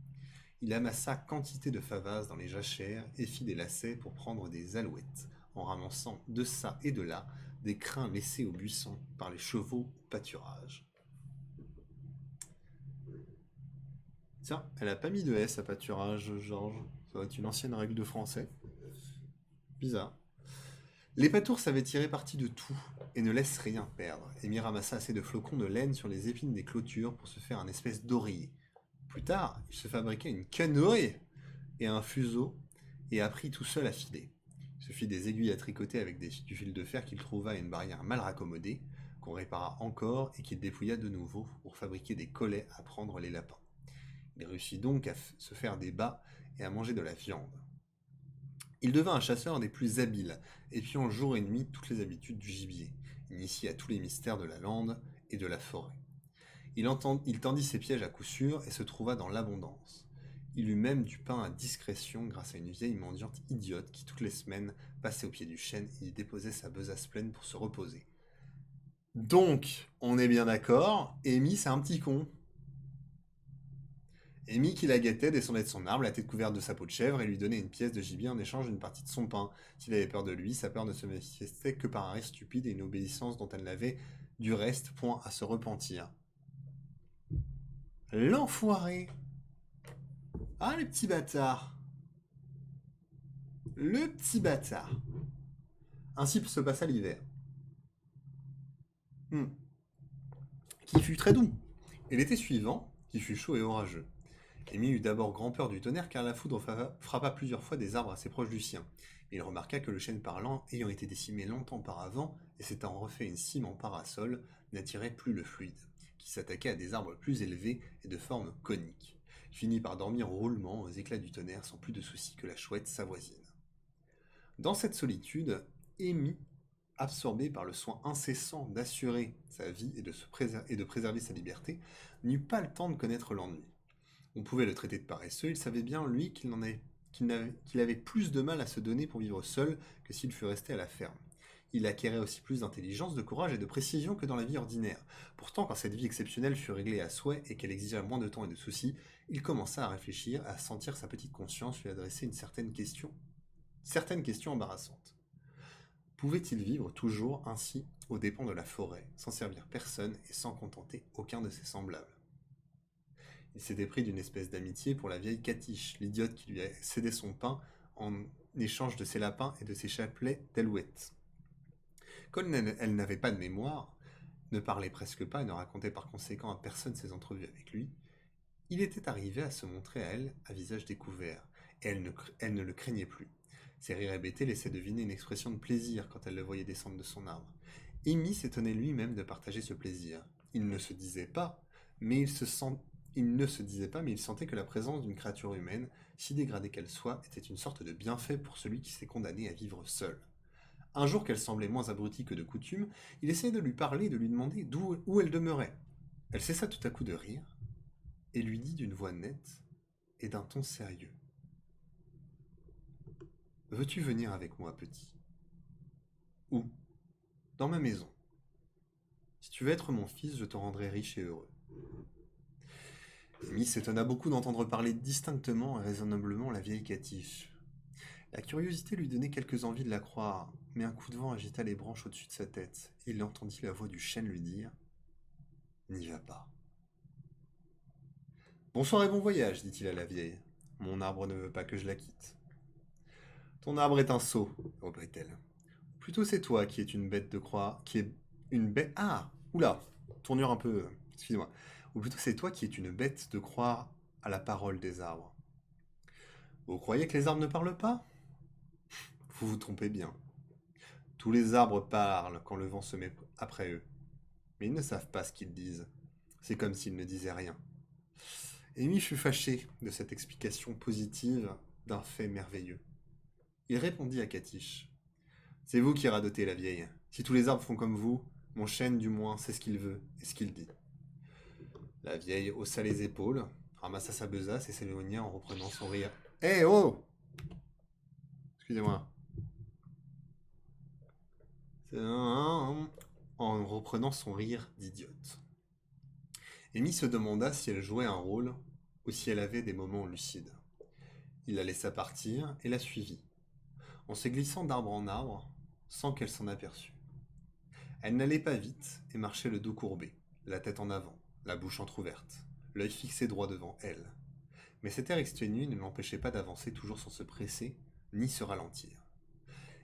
Il amassa quantité de favas dans les jachères et fit des lacets pour prendre des alouettes, en ramassant de ça et de là des crins laissés aux buissons par les chevaux au pâturage. Tiens, elle a pas mis de S à pâturage, Georges. Ça doit être une ancienne règle de français. Bizarre. Les pâtours savaient tirer parti de tout et ne laissent rien perdre. Amy ramassa assez de flocons de laine sur les épines des clôtures pour se faire un espèce d'oreiller. Plus tard, il se fabriqua une quenouille et un fuseau et apprit tout seul à filer. Il se fit des aiguilles à tricoter avec du fil de fer qu'il trouva à une barrière mal raccommodée, qu'on répara encore et qu'il dépouilla de nouveau pour fabriquer des collets à prendre les lapins. Il réussit donc à se faire des bas et à manger de la viande. Il devint un chasseur des plus habiles, épiant jour et nuit toutes les habitudes du gibier, initié à tous les mystères de la lande et de la forêt. Il tendit ses pièges à coup sûr et se trouva dans l'abondance. Il eut même du pain à discrétion grâce à une vieille mendiante idiote qui toutes les semaines passait au pied du chêne et y déposait sa besace pleine pour se reposer. Donc, on est bien d'accord, Amy c'est un petit con. Amy qui la guettait descendait de son arbre, la tête couverte de sa peau de chèvre, et lui donnait une pièce de gibier en échange d'une partie de son pain. S'il avait peur de lui, sa peur ne se manifestait que par un rire stupide et une obéissance dont elle n'avait, du reste, point à se repentir. L'enfoiré! Ah, le petit bâtard! Le petit bâtard! Ainsi se passa l'hiver. Qui fut très doux. Et l'été suivant, qui fut chaud et orageux. Amy eut d'abord grand peur du tonnerre car la foudre frappa plusieurs fois des arbres assez proches du sien. Mais il remarqua que le chêne parlant, ayant été décimé longtemps auparavant et s'étant refait une cime en parasol, n'attirait plus le fluide, qui s'attaquait à des arbres plus élevés et de forme conique. Il finit par dormir au roulement aux éclats du tonnerre sans plus de soucis que la chouette sa voisine. Dans cette solitude, Amy, absorbée par le soin incessant d'assurer sa vie et de préserver sa liberté, n'eut pas le temps de connaître l'ennui. On pouvait le traiter de paresseux, il savait bien, lui, qu'il avait plus de mal à se donner pour vivre seul que s'il fût resté à la ferme. Il acquérait aussi plus d'intelligence, de courage et de précision que dans la vie ordinaire. Pourtant, quand cette vie exceptionnelle fut réglée à souhait et qu'elle exigea moins de temps et de soucis, il commença à réfléchir, à sentir sa petite conscience lui adresser certaines questions embarrassantes. Pouvait-il vivre toujours ainsi, aux dépens de la forêt, sans servir personne et sans contenter aucun de ses semblables? Il s'était pris d'une espèce d'amitié pour la vieille Catiche, l'idiote qui lui a cédé son pain en échange de ses lapins et de ses chapelets d'alouettes. Comme elle n'avait pas de mémoire, ne parlait presque pas et ne racontait par conséquent à personne ses entrevues avec lui, il était arrivé à se montrer à elle à visage découvert, et elle ne le craignait plus. Ses rires hébétés laissaient deviner une expression de plaisir quand elle le voyait descendre de son arbre. Amy s'étonnait lui-même de partager ce plaisir. Il ne se disait pas, mais il sentait que la présence d'une créature humaine, si dégradée qu'elle soit, était une sorte de bienfait pour celui qui s'est condamné à vivre seul. Un jour qu'elle semblait moins abrutie que de coutume, il essayait de lui parler et de lui demander où elle demeurait. Elle cessa tout à coup de rire, et lui dit d'une voix nette et d'un ton sérieux. « Veux-tu venir avec moi, petit ? Où ? Dans ma maison. Si tu veux être mon fils, je te rendrai riche et heureux. » Amy s'étonna beaucoup d'entendre parler distinctement et raisonnablement la vieille Catiche. La curiosité lui donnait quelques envies de la croire, mais un coup de vent agita les branches au-dessus de sa tête, et il entendit la voix du chêne lui dire « N'y va pas. » « Bonsoir et bon voyage, dit-il à la vieille. Mon arbre ne veut pas que je la quitte. » Ton arbre est un sot, reprit-elle. Plutôt c'est toi qui es une bête de croix, qui est une bête... Ah, oula, tournure un peu... Excusez-moi. Ou plutôt c'est toi qui es une bête de croire à la parole des arbres. Vous croyez que les arbres ne parlent pas ? Vous vous trompez bien. Tous les arbres parlent quand le vent se met après eux. Mais ils ne savent pas ce qu'ils disent. C'est comme s'ils ne disaient rien. Amy fut fâché de cette explication positive d'un fait merveilleux. Il répondit à Catiche. C'est vous qui radotez la vieille. Si tous les arbres font comme vous, mon chêne du moins sait ce qu'il veut et ce qu'il dit. La vieille haussa les épaules, ramassa sa besace et s'éloigna en reprenant son rire. Eh oh ! Excusez-moi. En reprenant son rire d'idiote. Amy se demanda si elle jouait un rôle ou si elle avait des moments lucides. Il la laissa partir et la suivit, en se glissant d'arbre en arbre, sans qu'elle s'en aperçût. Elle n'allait pas vite et marchait le dos courbé, la tête en avant, la bouche entr'ouverte, l'œil fixé droit devant elle. Mais cet air exténué ne l'empêchait pas d'avancer toujours sans se presser, ni se ralentir.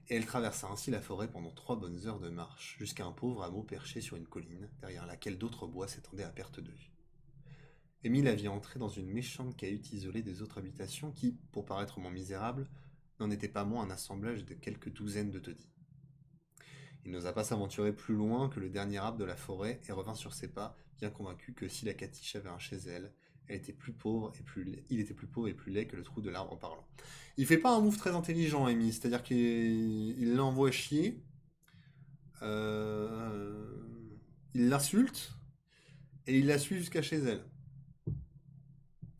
Et elle traversa ainsi la forêt pendant 3 bonnes heures de marche, jusqu'à un pauvre hameau perché sur une colline, derrière laquelle d'autres bois s'étendaient à perte de vue. Amy la vit entrer dans une méchante cahute isolée des autres habitations qui, pour paraître moins misérable, n'en était pas moins un assemblage de quelques douzaines de taudis. Il n'osa pas s'aventurer plus loin que le dernier arbre de la forêt et revint sur ses pas, bien convaincu que si la Catiche avait un chez elle, il était plus pauvre et plus laid que le trou de l'arbre en parlant. Il fait pas un move très intelligent, Amy, c'est-à-dire qu'il l'envoie chier, il l'insulte et il la suit jusqu'à chez elle.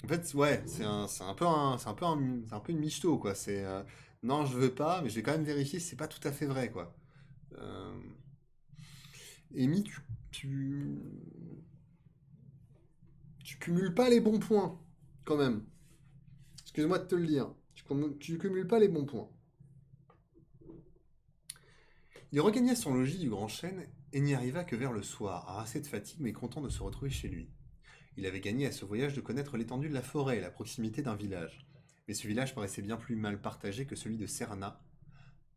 En fait, ouais, c'est un peu une michto, quoi. C'est non, je veux pas, mais je vais quand même vérifier si c'est pas tout à fait vrai, quoi. Euh, Amy, tu cumules pas les bons points, quand même. Excuse-moi de te le dire. Tu cumules pas les bons points. Il regagna son logis du Grand Chêne et n'y arriva que vers le soir, harassé de fatigue mais content de se retrouver chez lui. Il avait gagné à ce voyage de connaître l'étendue de la forêt et la proximité d'un village. Mais ce village paraissait bien plus mal partagé que celui de Serna,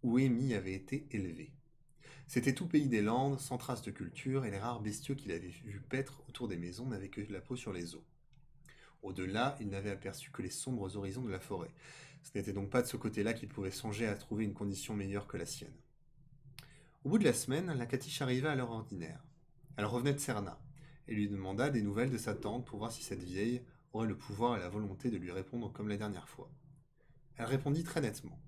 où Amy avait été élevée. C'était tout pays des Landes, sans trace de culture, et les rares bestiaux qu'il avait vus paître autour des maisons n'avaient que la peau sur les os. Au-delà, il n'avait aperçu que les sombres horizons de la forêt. Ce n'était donc pas de ce côté-là qu'il pouvait songer à trouver une condition meilleure que la sienne. Au bout de la semaine, la Catiche arriva à l'heure ordinaire. Elle revenait de Serna, et lui demanda des nouvelles de sa tante pour voir si cette vieille aurait le pouvoir et la volonté de lui répondre comme la dernière fois. Elle répondit très nettement.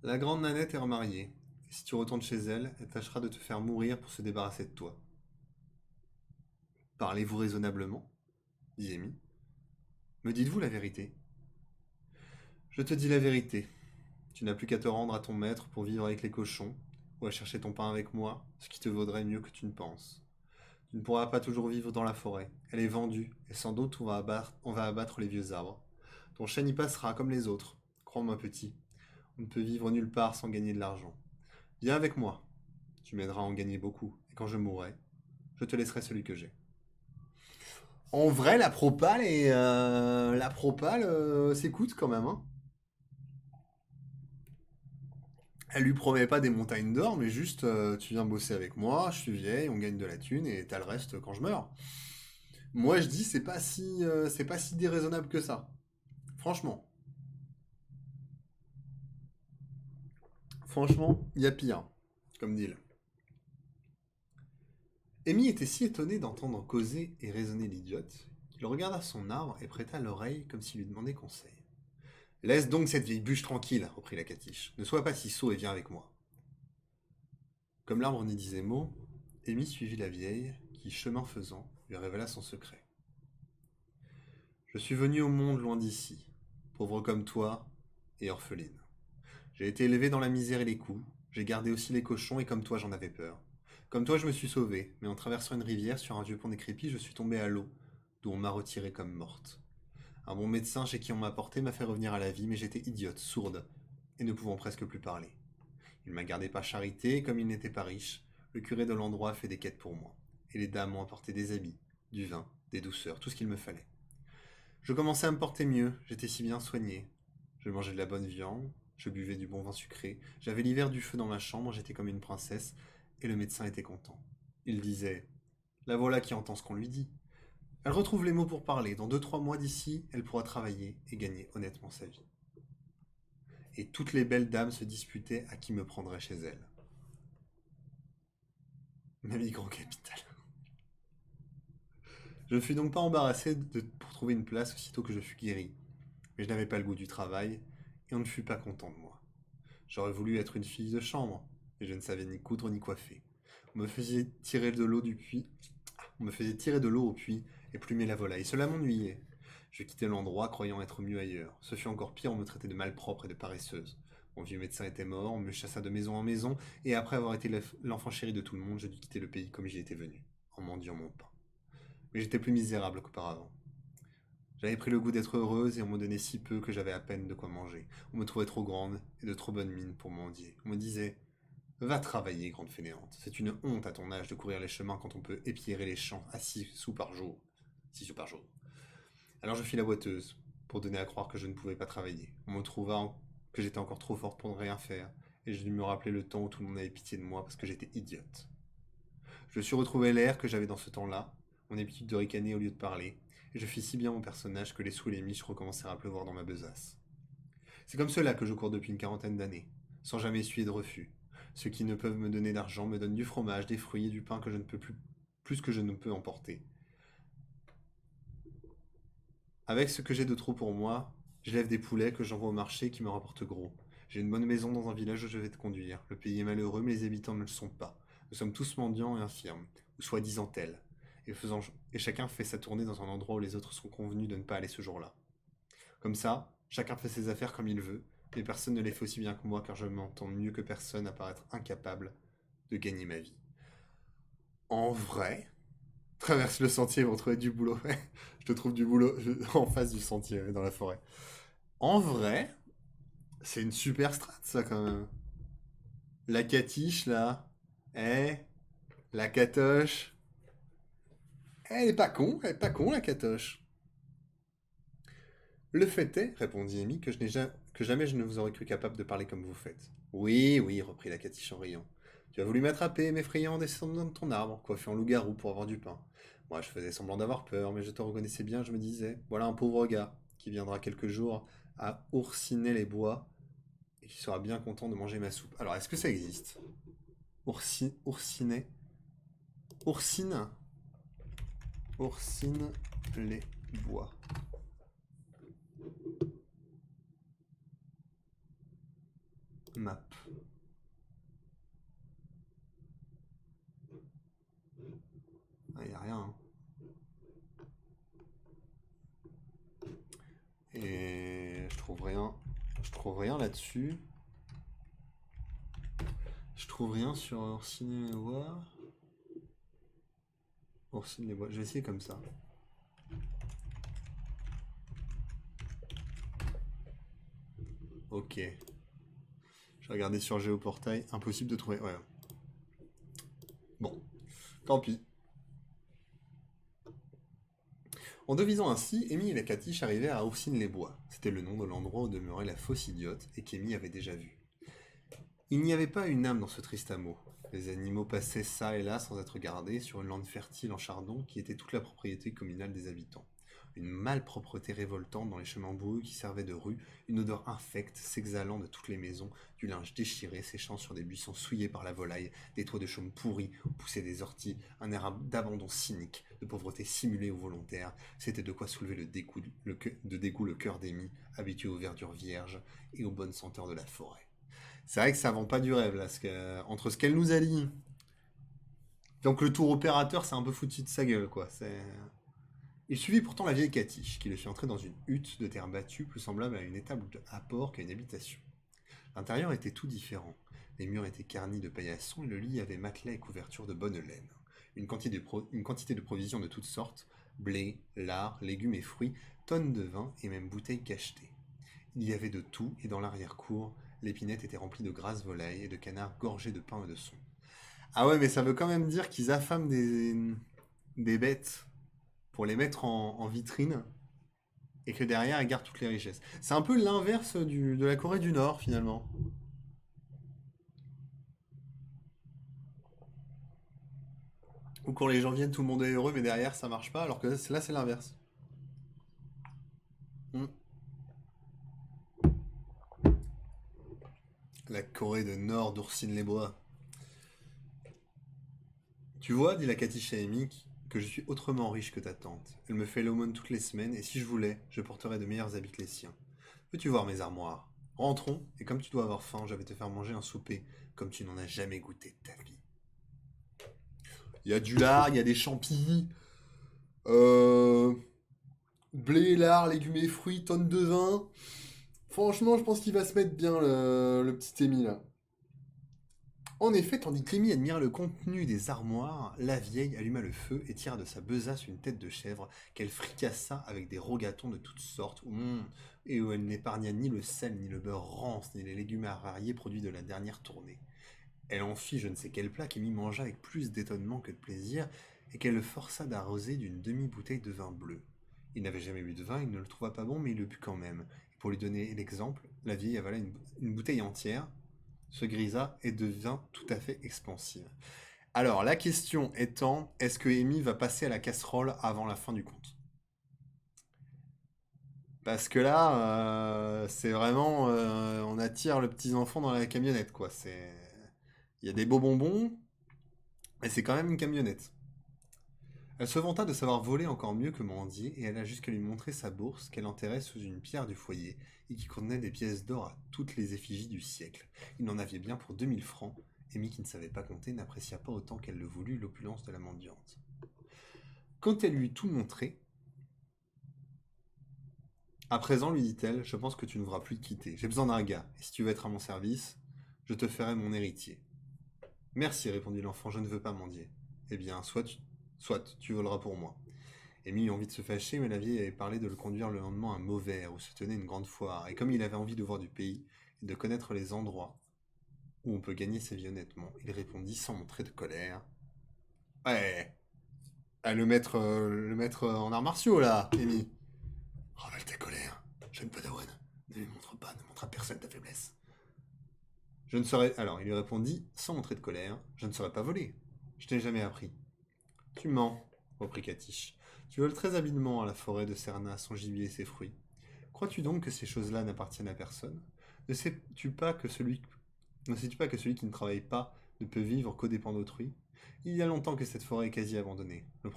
La grande Nanette est remariée, et si tu retournes chez elle, elle tâchera de te faire mourir pour se débarrasser de toi. Parlez-vous raisonnablement dit Amy. Me dites-vous la vérité? Je te dis la vérité. Tu n'as plus qu'à te rendre à ton maître pour vivre avec les cochons, ou à chercher ton pain avec moi, ce qui te vaudrait mieux que tu ne penses. Tu ne pourras pas toujours vivre dans la forêt. Elle est vendue, et sans doute on va abattre les vieux arbres. Ton chêne y passera comme les autres. Crois-moi, petit. On ne peut vivre nulle part sans gagner de l'argent. Viens avec moi. Tu m'aideras à en gagner beaucoup, et quand je mourrai, je te laisserai celui que j'ai. En vrai, la propale s'écoute quand même. Hein. Elle lui promet pas des montagnes d'or, mais juste tu viens bosser avec moi, je suis vieille, on gagne de la thune et t'as le reste quand je meurs. Moi je dis c'est pas si déraisonnable que ça. Franchement. Franchement, il y a pire, comme deal. Amy était si étonnée d'entendre causer et raisonner l'idiote qu'il regarda son arbre et prêta l'oreille comme s'il lui demandait conseil. Laisse donc cette vieille bûche tranquille, reprit la catiche. Ne sois pas si sot et viens avec moi. Comme l'arbre n'y disait mot, Amy suivit la vieille, qui, chemin faisant, lui révéla son secret. Je suis venue au monde loin d'ici, pauvre comme toi et orpheline. J'ai été élevée dans la misère et les coups, j'ai gardé aussi les cochons et comme toi j'en avais peur. Comme toi je me suis sauvée, mais en traversant une rivière sur un vieux pont décrépit, je suis tombée à l'eau, d'où on m'a retirée comme morte. Un bon médecin chez qui on m'a porté m'a fait revenir à la vie, mais j'étais idiote, sourde, et ne pouvant presque plus parler. Il m'a gardé par charité, et comme il n'était pas riche, le curé de l'endroit a fait des quêtes pour moi, et les dames m'ont apporté des habits, du vin, des douceurs, tout ce qu'il me fallait. Je commençais à me porter mieux, j'étais si bien soigné. Je mangeais de la bonne viande, je buvais du bon vin sucré, j'avais l'hiver du feu dans ma chambre, j'étais comme une princesse, et le médecin était content. Il disait, la voilà qui entend ce qu'on lui dit. Elle retrouve les mots pour parler, dans 2-3 mois d'ici, elle pourra travailler et gagner honnêtement sa vie. Et toutes les belles dames se disputaient à qui me prendrait chez elles. Ma vie grand capital. Je ne fus donc pas embarrassé pour trouver une place aussitôt que je fus guéri, mais je n'avais pas le goût du travail, et on ne fut pas content de moi. J'aurais voulu être une fille de chambre, mais je ne savais ni coudre ni coiffer. On me faisait tirer de l'eau du puits, on me faisait tirer de l'eau au puits et plumer la volaille. Cela m'ennuyait. Je quittai l'endroit croyant être mieux ailleurs. Ce fut encore pire, on me traitait de malpropre et de paresseuse. Mon vieux médecin était mort, on me chassa de maison en maison, et après avoir été l'enfant chéri de tout le monde, je dus quitter le pays comme j'y étais venu, en mendiant mon pain. Mais j'étais plus misérable qu'auparavant. J'avais pris le goût d'être heureuse et on me donnait si peu que j'avais à peine de quoi manger. On me trouvait trop grande et de trop bonne mine pour mendier. On me disait va travailler, grande fainéante. C'est une honte à ton âge de courir les chemins quand on peut épiérer les champs à 6 sous par jour. 6 sous par jour. Alors je fis la boiteuse, pour donner à croire que je ne pouvais pas travailler. On me trouva que j'étais encore trop forte pour ne rien faire, et je dus me rappeler le temps où tout le monde avait pitié de moi parce que j'étais idiote. Je suis retrouvé l'air que j'avais dans ce temps-là, mon habitude de ricaner au lieu de parler, et je fis si bien mon personnage que les sous et les miches recommencèrent à pleuvoir dans ma besace. C'est comme cela que je cours depuis une quarantaine d'années, sans jamais essuyer de refus. Ceux qui ne peuvent me donner d'argent me donnent du fromage, des fruits et du pain que je ne peux plus que je ne peux emporter. Avec ce que j'ai de trop pour moi, j'élève des poulets que j'envoie au marché qui me rapportent gros. J'ai une bonne maison dans un village où je vais te conduire. Le pays est malheureux, mais les habitants ne le sont pas. Nous sommes tous mendiants et infirmes, ou soi-disant tels. Et chacun fait sa tournée dans un endroit où les autres sont convenus de ne pas aller ce jour-là. Comme ça, chacun fait ses affaires comme il veut, mais personne ne les fait aussi bien que moi car je m'entends mieux que personne à paraître incapable de gagner ma vie. En vrai, traverse le sentier pour trouver du boulot. Je te trouve du boulot en face du sentier, dans la forêt. En vrai, c'est une super strat, ça, quand même. La catiche, là. Eh, la catoche. Elle est pas con, la catoche. Le fait est, répondit Amy, que jamais je ne vous aurais cru capable de parler comme vous faites. Oui, oui, reprit la catiche en riant. Tu as voulu m'attraper, m'effrayant en descendant de ton arbre, coiffé en loup-garou pour avoir du pain. Moi, je faisais semblant d'avoir peur, mais je te reconnaissais bien, je me disais, voilà un pauvre gars, qui viendra quelques jours à oursiner les bois, et qui sera bien content de manger ma soupe. Alors, est-ce que ça existe? Oursiner? Oursine? Oursine les bois. Map. Il n'y a rien. Hein. Et je trouve rien. Je trouve rien là-dessus. Je trouve rien sur Oursine les bois. Oursine les bois. Je vais essayer comme ça. Ok. Je vais regarder sur Géoportail. Impossible de trouver. Ouais. Bon. Tant pis. En devisant ainsi, Amy et la Catiche arrivèrent à Oursine-les-Bois. C'était le nom de l'endroit où demeurait la fosse idiote et qu'Amy avait déjà vu. Il n'y avait pas une âme dans ce triste hameau. Les animaux passaient çà et là sans être gardés sur une lande fertile en chardon qui était toute la propriété communale des habitants. Une malpropreté révoltante dans les chemins boueux qui servaient de rue, une odeur infecte s'exhalant de toutes les maisons, du linge déchiré séchant sur des buissons souillés par la volaille, des toits de chaume pourris où poussaient des orties, un air d'abandon cynique, de pauvreté simulée ou volontaire. C'était de quoi soulever de dégoût le cœur d'Amy, habitué aux verdures vierges et aux bonnes senteurs de la forêt. C'est vrai que ça vend pas du rêve, là, entre ce qu'elle nous a dit. Donc le tour opérateur, c'est un peu foutu de sa gueule, quoi. Il suivit pourtant la vieille Catiche, qui le fit entrer dans une hutte de terre battue plus semblable à une étable à porc qu'à une habitation. L'intérieur était tout différent. Les murs étaient garnis de paillasson et le lit avait matelas et couverture de bonne laine. Une quantité de provisions de toutes sortes, blé, lard, légumes et fruits, tonnes de vin et même bouteilles cachetées. Il y avait de tout, et dans l'arrière-cour, l'épinette était remplie de grasses volailles et de canards gorgés de pain et de son. Ah ouais, mais ça veut quand même dire qu'ils affament des bêtes pour les mettre en vitrine et que derrière, ils gardent toutes les richesses. C'est un peu l'inverse de la Corée du Nord, finalement. Où quand les gens viennent, tout le monde est heureux, mais derrière, ça marche pas, alors que là, c'est l'inverse. Hmm. La Corée du Nord d'Oursine-les-Bois. Tu vois, dit la Katiche à Amy, que je suis autrement riche que ta tante. Elle me fait l'aumône toutes les semaines, et si je voulais, je porterais de meilleurs habits que les siens. Veux-tu voir mes armoires? Rentrons, et comme tu dois avoir faim, je vais te faire manger un souper comme tu n'en as jamais goûté de ta vie. Il y a du lard, il y a des champis, euh, blé, lard, légumes et fruits, tonnes de vin. Franchement, je pense qu'il va se mettre bien le petit Amy là. En effet, tandis qu'Amy admira le contenu des armoires, la vieille alluma le feu et tira de sa besace une tête de chèvre qu'elle fricassa avec des rogatons de toutes sortes, et où elle n'épargna ni le sel, ni le beurre rance, ni les légumes avariés produits de la dernière tournée. Elle en fit je ne sais quel plat qu'Amy mangea avec plus d'étonnement que de plaisir, et qu'elle le força d'arroser d'une demi-bouteille de vin bleu. Il n'avait jamais bu de vin, il ne le trouva pas bon, mais il le but quand même. Et pour lui donner l'exemple, la vieille avala une bouteille entière, se grisa et devint tout à fait expansive. Alors, la question étant, est-ce que Amy va passer à la casserole avant la fin du conte? Parce que là, c'est vraiment, on attire le petit enfant dans la camionnette, quoi. Il y a des beaux bonbons, mais c'est quand même une camionnette. Elle se vanta de savoir voler encore mieux que mendier, et alla jusqu'à lui montrer sa bourse qu'elle enterrait sous une pierre du foyer, et qui contenait des pièces d'or à toutes les effigies du siècle. Il en avait bien pour 2000 francs. Amy, qui ne savait pas compter, n'apprécia pas autant qu'elle le voulut l'opulence de la mendiante. Quand elle lui eut tout montré, à présent, lui dit-elle, je pense que tu ne voudras plus te quitter. J'ai besoin d'un gars, et si tu veux être à mon service, je te ferai mon héritier. Merci, répondit l'enfant, je ne veux pas mendier. Eh bien, soit tu voleras pour moi. Amy eut envie de se fâcher, mais la vieille avait parlé de le conduire le lendemain à Mauvert, où se tenait une grande foire, et comme il avait envie de voir du pays, et de connaître les endroits où on peut gagner sa vie honnêtement, il répondit sans montrer de colère. Ouais, le maître en arts martiaux, là, Amy. Ravale ta colère, jeune padawan. Ne lui montre pas, ne montre à personne ta faiblesse. Je ne saurais... Alors, il lui répondit, sans montrer de colère, je ne saurais pas voler. Je t'ai jamais appris. Tu mens, reprit Katiche. Tu voles très habilement à la forêt de Cerna, son gibier et ses fruits. Crois-tu donc que ces choses-là n'appartiennent à personne? Ne sais-tu pas que celui qui ne travaille pas ne peut vivre qu'aux dépens d'autrui? Il y a longtemps que cette forêt est quasi abandonnée. Le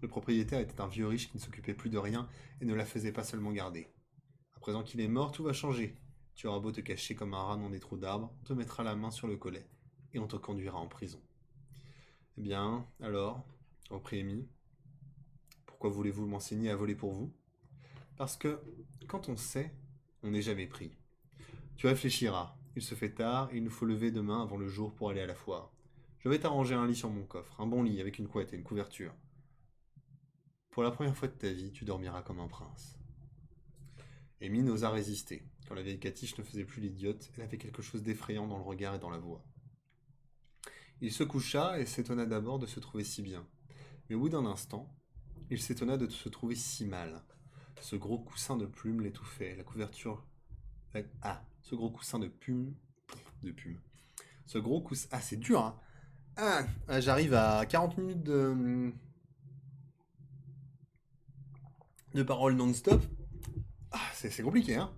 propriétaire était un vieux riche qui ne s'occupait plus de rien et ne la faisait pas seulement garder. À présent qu'il est mort, tout va changer. Tu auras beau te cacher comme un rat dans des trous d'arbres, on te mettra la main sur le collet et on te conduira en prison. Eh bien, alors, reprit Amy, pourquoi voulez-vous m'enseigner à voler pour vous? Parce que, quand on sait, on n'est jamais pris. Tu réfléchiras. Il se fait tard et il nous faut lever demain avant le jour pour aller à la foire. Je vais t'arranger un lit sur mon coffre, un bon lit avec une couette et une couverture. Pour la première fois de ta vie, tu dormiras comme un prince. Amy n'osa résister. Quand la vieille Catiche ne faisait plus l'idiote, elle avait quelque chose d'effrayant dans le regard et dans la voix. Il se coucha et s'étonna d'abord de se trouver si bien. Mais au bout d'un instant, il s'étonna de se trouver si mal. Ce gros coussin de plumes l'étouffait, la couverture... ce gros coussin de plumes... Ce gros coussin... Ah, c'est dur, hein. J'arrive à 40 minutes de paroles non-stop. C'est compliqué, hein.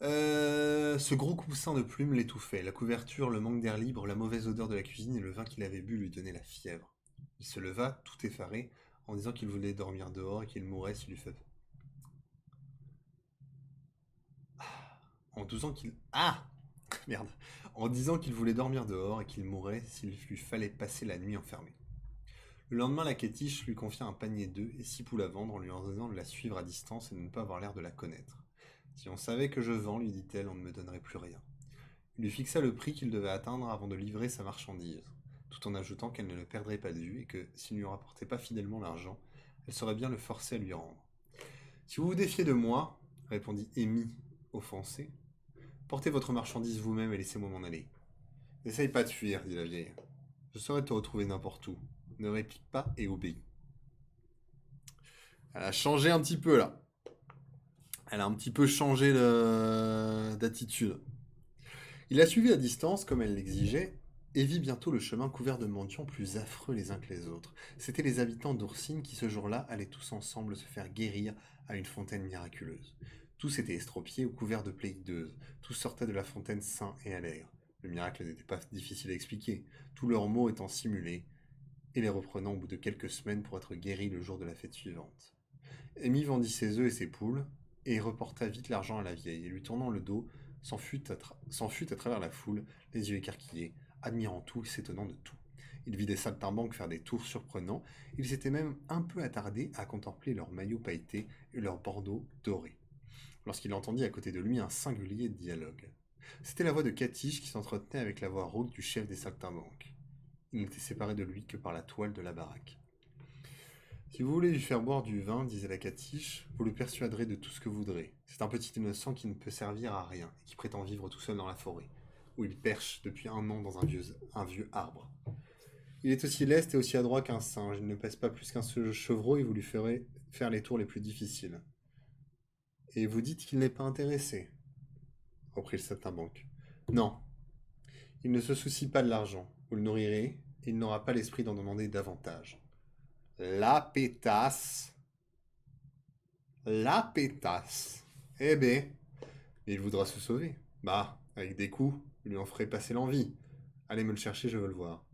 Ce gros coussin de plumes l'étouffait. La couverture, le manque d'air libre, la mauvaise odeur de la cuisine et le vin qu'il avait bu lui donnaient la fièvre. Il se leva, tout effaré, en disant qu'il voulait dormir dehors et qu'il mourrait s'il lui fait... En disant qu'il... Merde. En disant qu'il voulait dormir dehors et qu'il mourrait s'il lui fallait passer la nuit enfermé. Le lendemain, la Catiche lui confia un panier d'œufs et 6 poules à vendre en lui ordonnant de la suivre à distance et de ne pas avoir l'air de la connaître. Si on savait que je vends, lui dit-elle, on ne me donnerait plus rien. Il lui fixa le prix qu'il devait atteindre avant de livrer sa marchandise, tout en ajoutant qu'elle ne le perdrait pas de vue et que, s'il ne lui rapportait pas fidèlement l'argent, elle saurait bien le forcer à lui rendre. Si vous vous défiez de moi, répondit Amy, offensée, portez votre marchandise vous-même et laissez-moi m'en aller. N'essaye pas de fuir, dit la vieille. Je saurais te retrouver n'importe où. Ne réplique pas et obéis. Elle a changé un petit peu là. Elle a un petit peu changé d'attitude. Il la suivit à distance comme elle l'exigeait et vit bientôt le chemin couvert de mendiants plus affreux les uns que les autres. C'étaient les habitants d'Oursine qui ce jour-là allaient tous ensemble se faire guérir à une fontaine miraculeuse. Tous étaient estropiés ou couverts de plaies hideuses. Tous sortaient de la fontaine sains et allègres. Le miracle n'était pas difficile à expliquer, tous leurs maux étant simulés, et les reprenant au bout de quelques semaines pour être guéris le jour de la fête suivante. Amy vendit ses œufs et ses poules, et reporta vite l'argent à la vieille, et lui tournant le dos, s'enfuit à travers la foule, les yeux écarquillés, admirant tout et s'étonnant de tout. Il vit des saltimbanques faire des tours surprenants, il s'était même un peu attardé à contempler leurs maillots pailletés et leurs bordeaux dorés, lorsqu'il entendit à côté de lui un singulier dialogue. C'était la voix de Catiche qui s'entretenait avec la voix rauque du chef des saltimbanques. Il n'était séparé de lui que par la toile de la baraque. Si vous voulez lui faire boire du vin, disait la Catiche, vous le persuaderez de tout ce que vous voudrez. C'est un petit innocent qui ne peut servir à rien et qui prétend vivre tout seul dans la forêt, où il perche depuis 1 an dans un vieux arbre. Il est aussi leste et aussi adroit qu'un singe, il ne pèse pas plus qu'un seul chevreau et vous lui ferez faire les tours les plus difficiles. Et vous dites qu'il n'est pas intéressé, reprit le saltimbanque. Non, il ne se soucie pas de l'argent. Vous le nourrirez, et il n'aura pas l'esprit d'en demander davantage. La pétasse. La pétasse. Eh ben, il voudra se sauver. Bah, avec des coups, vous lui en ferez passer l'envie. Allez me le chercher, je veux le voir.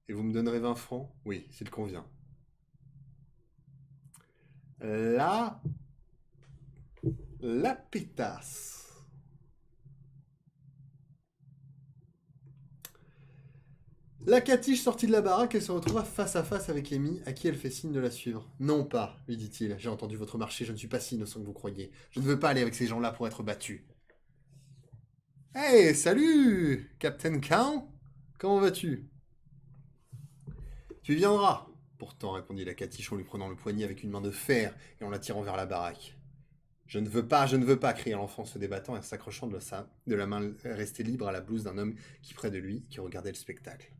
Et vous me donnerez 20 francs? Oui, s'il convient. La pétasse. La Catiche sortit de la baraque et se retrouva face à face avec Amy, à qui elle fait signe de la suivre. Non pas, lui dit-il, j'ai entendu votre marché, je ne suis pas si innocent que vous croyez. Je ne veux pas aller avec ces gens-là pour être battu. Hey, salut, Captain Count. Comment vas-tu? Tu viendras. Pourtant, répondit la Catiche en lui prenant le poignet avec une main de fer et en l'attirant vers la baraque. Je ne veux pas, cria l'enfant se débattant et s'accrochant de la main restée libre à la blouse d'un homme qui près de lui, qui regardait le spectacle.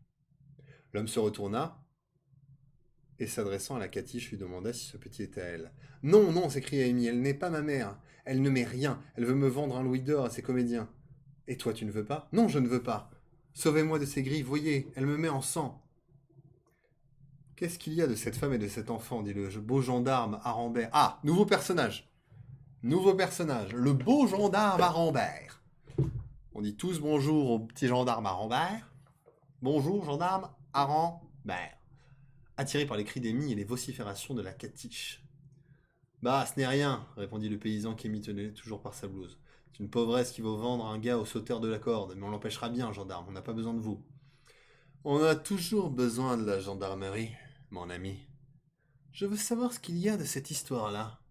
L'homme se retourna et, s'adressant à la Catiche, lui demanda si ce petit était à elle. « Non, non, s'écria Amy, elle n'est pas ma mère. Elle ne met rien. Elle veut me vendre un louis d'or à ses comédiens. Et toi, tu ne veux pas? Non, je ne veux pas. Sauvez-moi de ces griffes, voyez, elle me met en sang. » « Qu'est-ce qu'il y a de cette femme et de cet enfant ?» dit le beau gendarme Arambert. « Ah, nouveau personnage, le beau gendarme Arambert. » On dit tous bonjour au petit gendarme Arambert. Bonjour, gendarme, Arambert. Attiré par les cris d'Amy et les vociférations de la catiche. Bah, ce n'est rien, répondit le paysan qu'Amy tenait toujours par sa blouse. C'est une pauvresse qui va vendre un gars au sauteur de la corde, mais on l'empêchera bien, gendarme, on n'a pas besoin de vous. On a toujours besoin de la gendarmerie, mon ami. Je veux savoir ce qu'il y a de cette histoire-là.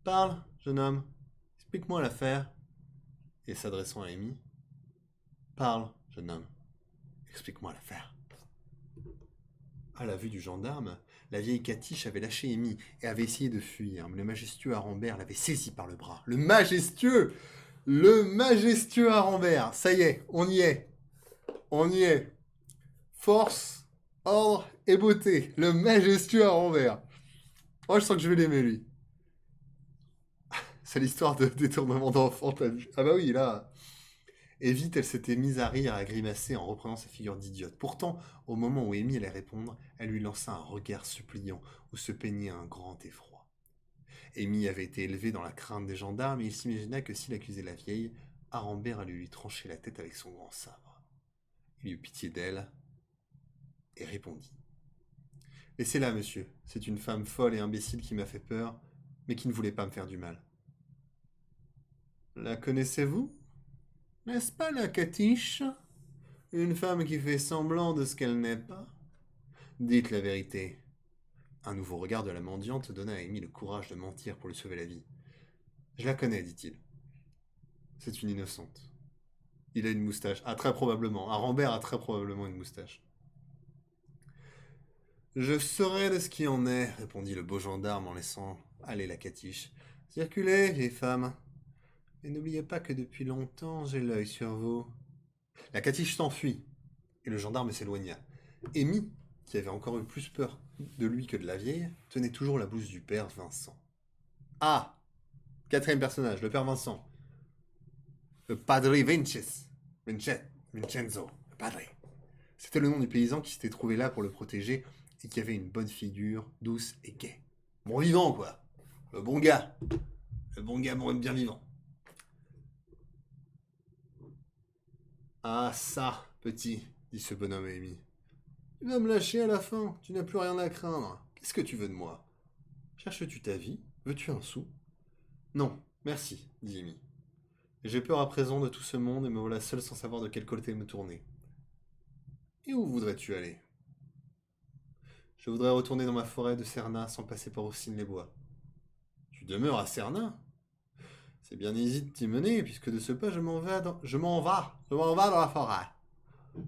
Parle, jeune homme, explique-moi l'affaire. Et s'adressant à Amy, parle, jeune homme, explique-moi l'affaire. À la vue du gendarme, la vieille catiche avait lâché Amy et avait essayé de fuir, mais le majestueux Arambert l'avait saisi par le bras. Le majestueux Arambert. Ça y est, on y est. On y est. Force, ordre et beauté. Le majestueux Arambert. Moi, je sens que je vais l'aimer, lui. C'est l'histoire de détournement d'enfant, t'as vu? Ah bah oui, là. Et vite, elle s'était mise à rire, à grimacer en reprenant sa figure d'idiote. Pourtant, au moment où Amy allait répondre, elle lui lança un regard suppliant où se peignait un grand effroi. Amy avait été élevée dans la crainte des gendarmes et il s'imagina que s'il accusait la vieille, Arambert allait lui trancher la tête avec son grand sabre. Il eut pitié d'elle et répondit. Laissez-la, monsieur. C'est une femme folle et imbécile qui m'a fait peur, mais qui ne voulait pas me faire du mal. La connaissez-vous? N'est-ce pas la catiche? Une femme qui fait semblant de ce qu'elle n'est pas? Dites la vérité. Un nouveau regard de la mendiante donna à Amy le courage de mentir pour lui sauver la vie. Je la connais, dit-il. C'est une innocente. Il a une moustache. Ah, très probablement. Arambert a très probablement une moustache. Je saurai de ce qui en est, répondit le beau gendarme en laissant aller la catiche. Circulez, vieille femme. Mais n'oubliez pas que depuis longtemps j'ai l'œil sur vous. La catiche s'enfuit, et le gendarme s'éloigna. Amy, qui avait encore eu plus peur de lui que de la vieille, tenait toujours la blouse du père Vincent. Ah! Quatrième personnage, le père Vincent. Le Padre Vincenzo. Le Padre. C'était le nom du paysan qui s'était trouvé là pour le protéger et qui avait une bonne figure, douce et gaie. Bon vivant, quoi. Le bon gars. Le bon gars bien vivant. Ah ça, petit, dit ce bonhomme à Amy. Tu vas me lâcher à la fin, tu n'as plus rien à craindre. Qu'est-ce que tu veux de moi? Cherches-tu ta vie? Veux-tu un sou? Non, merci, dit Amy. J'ai peur à présent de tout ce monde et me voilà seul sans savoir de quel côté me tourner. Et où voudrais-tu aller? Je voudrais retourner dans ma forêt de Cerna sans passer par Ossine-les-Bois. Tu demeures à Cerna? C'est bien easy de t'y mener, puisque de ce pas je m'en vais dans la forêt.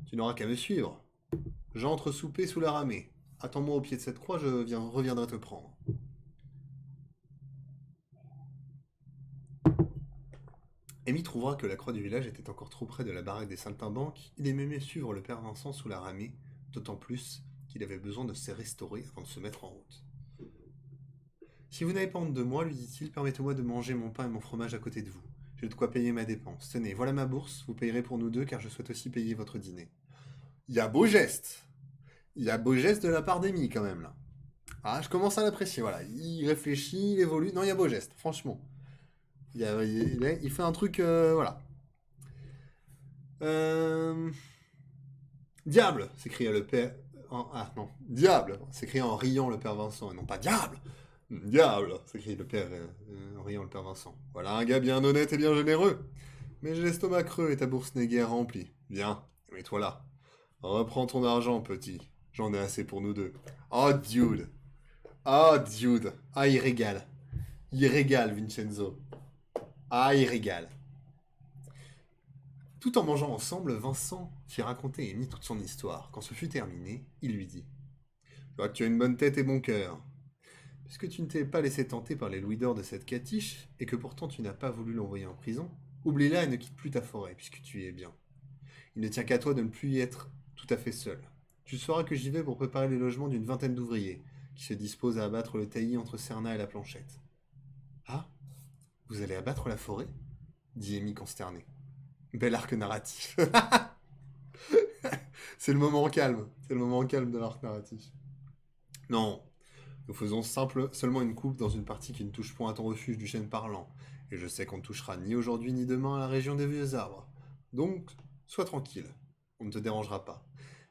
Tu n'auras qu'à me suivre. J'entre souper sous la ramée. Attends-moi au pied de cette croix, reviendrai te prendre. Amy trouva que la croix du village était encore trop près de la baraque des saltimbanques. Il aimait mieux suivre le père Vincent sous la ramée, d'autant plus qu'il avait besoin de se restaurer avant de se mettre en route. Si vous n'avez pas honte de moi, lui dit-il, permettez-moi de manger mon pain et mon fromage à côté de vous. J'ai de quoi payer ma dépense. Tenez, voilà ma bourse, vous payerez pour nous deux car je souhaite aussi payer votre dîner. Il y a beau geste. Il y a beau geste de la part d'Amy quand même là. Ah, je commence à l'apprécier, voilà. Il réfléchit, il évolue. Non, il y a beau geste, franchement. Il fait un truc, voilà. Diable s'écria le père. Ah non, diable s'écria en riant le père Vincent, et non pas diable. Diable s'écria le père en riant le père Vincent. Voilà un gars bien honnête et bien généreux. Mais j'ai l'estomac creux et ta bourse n'est guère remplie. Bien, mets-toi là. Reprends ton argent, petit. J'en ai assez pour nous deux. Oh, dude. Oh, dude. Ah, il régale. Il régale, Vincenzo. Ah, il régale. Tout en mangeant ensemble, Vincent fit raconter et mit toute son histoire. Quand ce fut terminé, il lui dit Je vois que tu as une bonne tête et bon cœur. Puisque tu ne t'es pas laissé tenter par les louis d'or de cette catiche, et que pourtant tu n'as pas voulu l'envoyer en prison, oublie-la et ne quitte plus ta forêt, puisque tu y es bien. Il ne tient qu'à toi de ne plus y être tout à fait seul. Tu sauras que j'y vais pour préparer les logements d'une vingtaine d'ouvriers, qui se disposent à abattre le taillis entre Cerna et la Planchette. Ah, vous allez abattre la forêt dit Amy consterné. Bel arc narratif. C'est le moment calme. C'est le moment calme de l'arc narratif. Non, nous faisons seulement une coupe dans une partie qui ne touche point à ton refuge du chêne parlant, et je sais qu'on ne touchera ni aujourd'hui ni demain à la région des vieux arbres. Donc, sois tranquille. on ne te dérangera pas.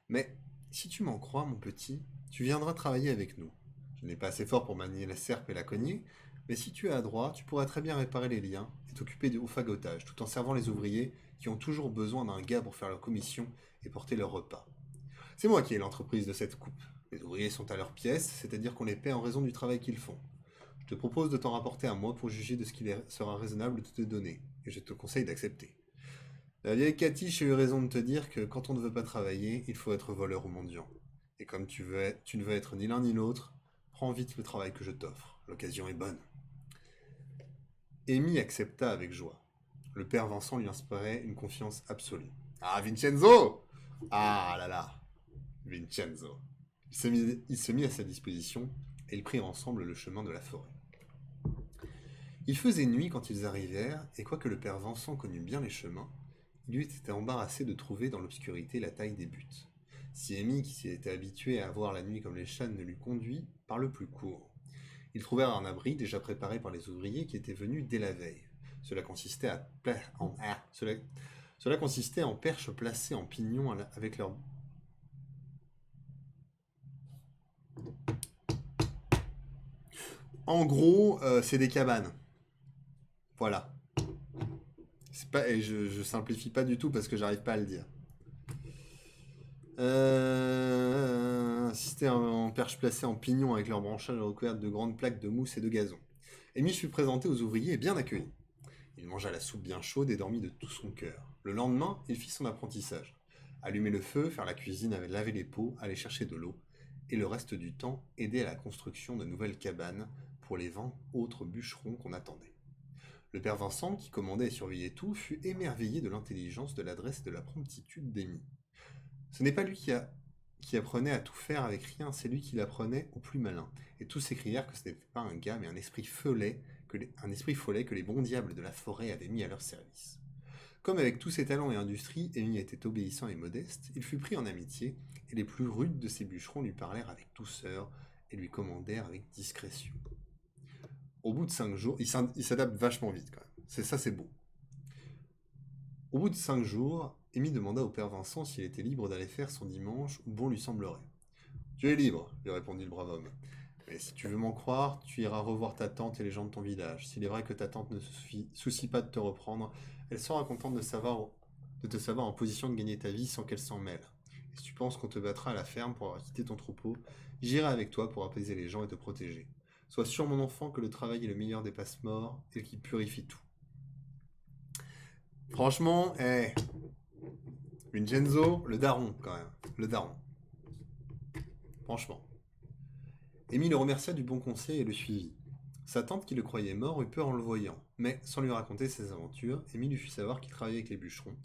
Mais si tu m'en crois, mon petit, tu viendras travailler avec nous. Je n'ai pas assez fort pour manier la serpe et la cognée, mais si tu es adroit, tu pourras très bien réparer les liens et t'occuper du fagotage, tout en servant les ouvriers qui ont toujours besoin d'un gars pour faire leur commission et porter leur repas. C'est moi qui ai l'entreprise de cette coupe. Les ouvriers sont à leur pièce, c'est-à-dire qu'on les paie en raison du travail qu'ils font. Je te propose de t'en rapporter à moi pour juger de ce qu'il sera raisonnable de te donner, et je te conseille d'accepter. La vieille Catiche a eu raison de te dire que quand on ne veut pas travailler, il faut être voleur ou mendiant. Et comme tu ne veux être ni l'un ni l'autre, prends vite le travail que je t'offre. L'occasion est bonne. Amy accepta avec joie. Le père Vincent lui inspirait une confiance absolue. Ah, Vincenzo! Ah là là, Vincenzo. Il se mit à sa disposition et ils prirent ensemble le chemin de la forêt. Il faisait nuit quand ils arrivèrent, et quoique le père Vincent connût bien les chemins, il eût été embarrassé de trouver dans l'obscurité la taille des buttes. Si Amy, qui s'y était habituée à voir la nuit comme les chânes, ne l'eût conduit par le plus court. Ils trouvèrent un abri déjà préparé par les ouvriers qui étaient venus dès la veille. Cela consistait en perches placées en pignon avec leurs... En gros, c'est des cabanes. Voilà. C'est pas, et je simplifie pas du tout parce que j'arrive pas à le dire. C'était en perche placée en pignon avec leurs branchages recouvertes de grandes plaques de mousse et de gazon. Amy fut présenté aux ouvriers et bien accueilli. Il mangea la soupe bien chaude et dormit de tout son cœur. Le lendemain, il fit son apprentissage. Allumer le feu, faire la cuisine, laver les pots, aller chercher de l'eau, et le reste du temps, aider à la construction de nouvelles cabanes pour les 20 autres bûcherons qu'on attendait. Le père Vincent, qui commandait et surveillait tout, fut émerveillé de l'intelligence, de l'adresse et de la promptitude d'Amy. Ce n'est pas lui qui apprenait à tout faire avec rien, c'est lui qui l'apprenait au plus malin. Et tous s'écrièrent que ce n'était pas un gars, mais un esprit follet que les bons diables de la forêt avaient mis à leur service. Comme avec tous ses talents et industries, Amy était obéissant et modeste, il fut pris en amitié, et les plus rudes de ses bûcherons lui parlèrent avec douceur et lui commandèrent avec discrétion. Au bout de 5 jours, il s'adapte vachement vite quand même. C'est beau. Au bout de 5 jours, Amy demanda au père Vincent s'il était libre d'aller faire son dimanche où bon lui semblerait. Tu es libre, lui répondit le brave homme. Mais si tu veux m'en croire, tu iras revoir ta tante et les gens de ton village. S'il est vrai que ta tante ne se soucie pas de te reprendre, elle sera contente de te savoir en position de gagner ta vie sans qu'elle s'en mêle. Et si tu penses qu'on te battra à la ferme pour avoir quitté ton troupeau, j'irai avec toi pour apaiser les gens et te protéger. Sois sûr, mon enfant, que le travail est le meilleur des passe-morts et qu'il purifie tout. Franchement, Vincenzo, le daron, quand même. Le daron. Franchement. Amy le remercia du bon conseil et le suivit. Sa tante, qui le croyait mort, eut peur en le voyant, mais sans lui raconter ses aventures, Amy lui fit savoir qu'il travaillait avec les bûcherons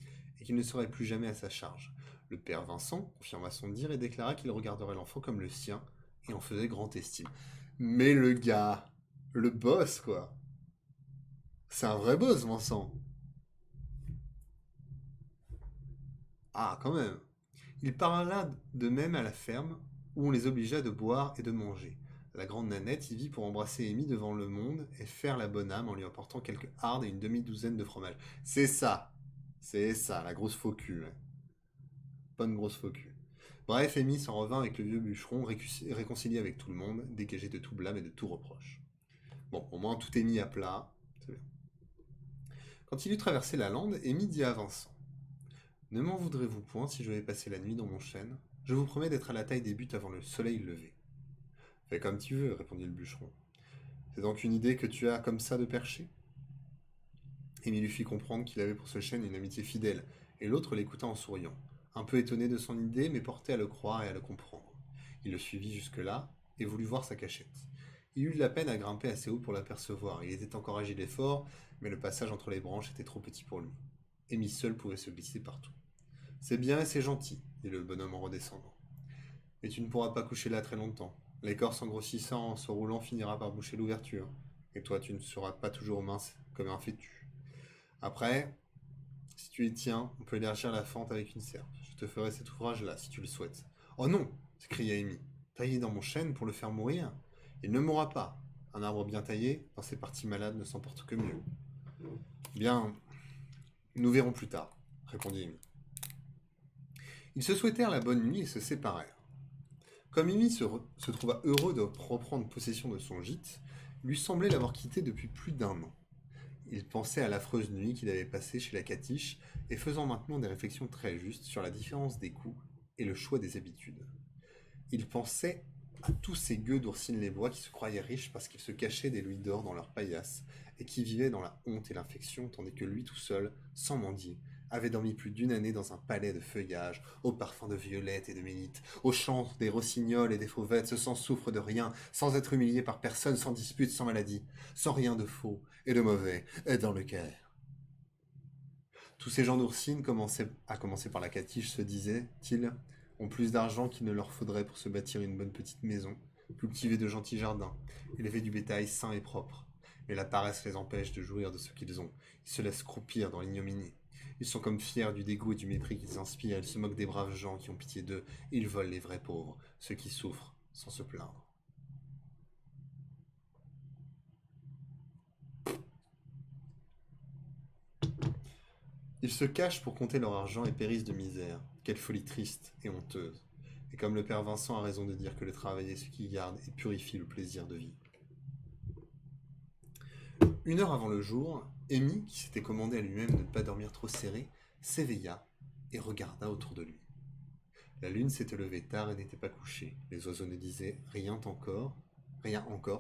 et qu'il ne serait plus jamais à sa charge. Le père Vincent confirma son dire et déclara qu'il regarderait l'enfant comme le sien et en faisait grande estime. Mais le gars, le boss, quoi. C'est un vrai boss, Vincent. Ah, quand même. Il parla de même à la ferme, où on les obligea de boire et de manger. La grande Nanette y vit pour embrasser Amy devant le monde et faire la bonne âme en lui apportant quelques hardes et une demi-douzaine de fromages. C'est ça, la grosse faux cul. Ouais. Bonne grosse faux cul. Bref, Amy s'en revint avec le vieux bûcheron, réconcilié avec tout le monde, dégagé de tout blâme et de tout reproche. Bon, au moins tout est mis à plat. C'est bien. Quand il eut traversé la lande, Amy dit à Vincent: Ne m'en voudrez-vous point si je vais passer la nuit dans mon chêne? Je vous promets d'être à la taille des buttes avant le soleil levé. Fais comme tu veux, répondit le bûcheron. C'est donc une idée que tu as comme ça de percher? Amy lui fit comprendre qu'il avait pour ce chêne une amitié fidèle, et l'autre l'écouta en souriant, un peu étonné de son idée, mais porté à le croire et à le comprendre. Il le suivit jusque-là, et voulut voir sa cachette. Il eut de la peine à grimper assez haut pour l'apercevoir. Il était encore agile et fort, mais le passage entre les branches était trop petit pour lui. Amy seule pouvait se glisser partout. C'est bien et c'est gentil, dit le bonhomme en redescendant. Mais tu ne pourras pas coucher là très longtemps. L'écorce en grossissant, en se roulant, finira par boucher l'ouverture. Et toi, tu ne seras pas toujours mince comme un fétu. Après, si tu y tiens, on peut élargir la fente avec une serpe. Je te ferai cet ouvrage-là, si tu le souhaites. Oh non, s'écria Amy. Taillé dans mon chêne pour le faire mourir? Il ne mourra pas. Un arbre bien taillé, dans ses parties malades, ne s'emporte que mieux. Bien, nous verrons plus tard, répondit Amy. Ils se souhaitèrent la bonne nuit et se séparèrent. Comme Mimi se trouva heureux de reprendre possession de son gîte, il lui semblait l'avoir quitté depuis plus d'1 an. Il pensait à l'affreuse nuit qu'il avait passée chez la Catiche et faisant maintenant des réflexions très justes sur la différence des goûts et le choix des habitudes. Il pensait à tous ces gueux d'Ourcine-les-Bois qui se croyaient riches parce qu'ils se cachaient des louis d'or dans leurs paillasses et qui vivaient dans la honte et l'infection, tandis que lui tout seul, sans mendier, avait dormi plus d'1 année dans un palais de feuillage, au parfum de violettes et de mélite, au chant des rossignols et des fauvettes, sans souffre de rien, sans être humilié par personne, sans dispute, sans maladie, sans rien de faux et de mauvais est dans le cœur. Tous ces gens d'Oursine, à commencer par la Catiche, se disaient-ils, ont plus d'argent qu'il ne leur faudrait pour se bâtir une bonne petite maison, cultiver de gentils jardins, élever du bétail sain et propre. Mais la paresse les empêche de jouir de ce qu'ils ont. Ils se laissent croupir dans l'ignominie. Ils sont comme fiers du dégoût et du mépris qu'ils inspirent. Ils se moquent des braves gens qui ont pitié d'eux. Ils volent les vrais pauvres, ceux qui souffrent, sans se plaindre. Ils se cachent pour compter leur argent et périssent de misère. Quelle folie triste et honteuse. Et comme le père Vincent a raison de dire que le travail est ce qui garde et purifie le plaisir de vivre. 1 heure avant le jour, Amy, qui s'était commandé à lui-même de ne pas dormir trop serré, s'éveilla et regarda autour de lui. La lune s'était levée tard et n'était pas couchée. Les oiseaux ne disaient rien encore,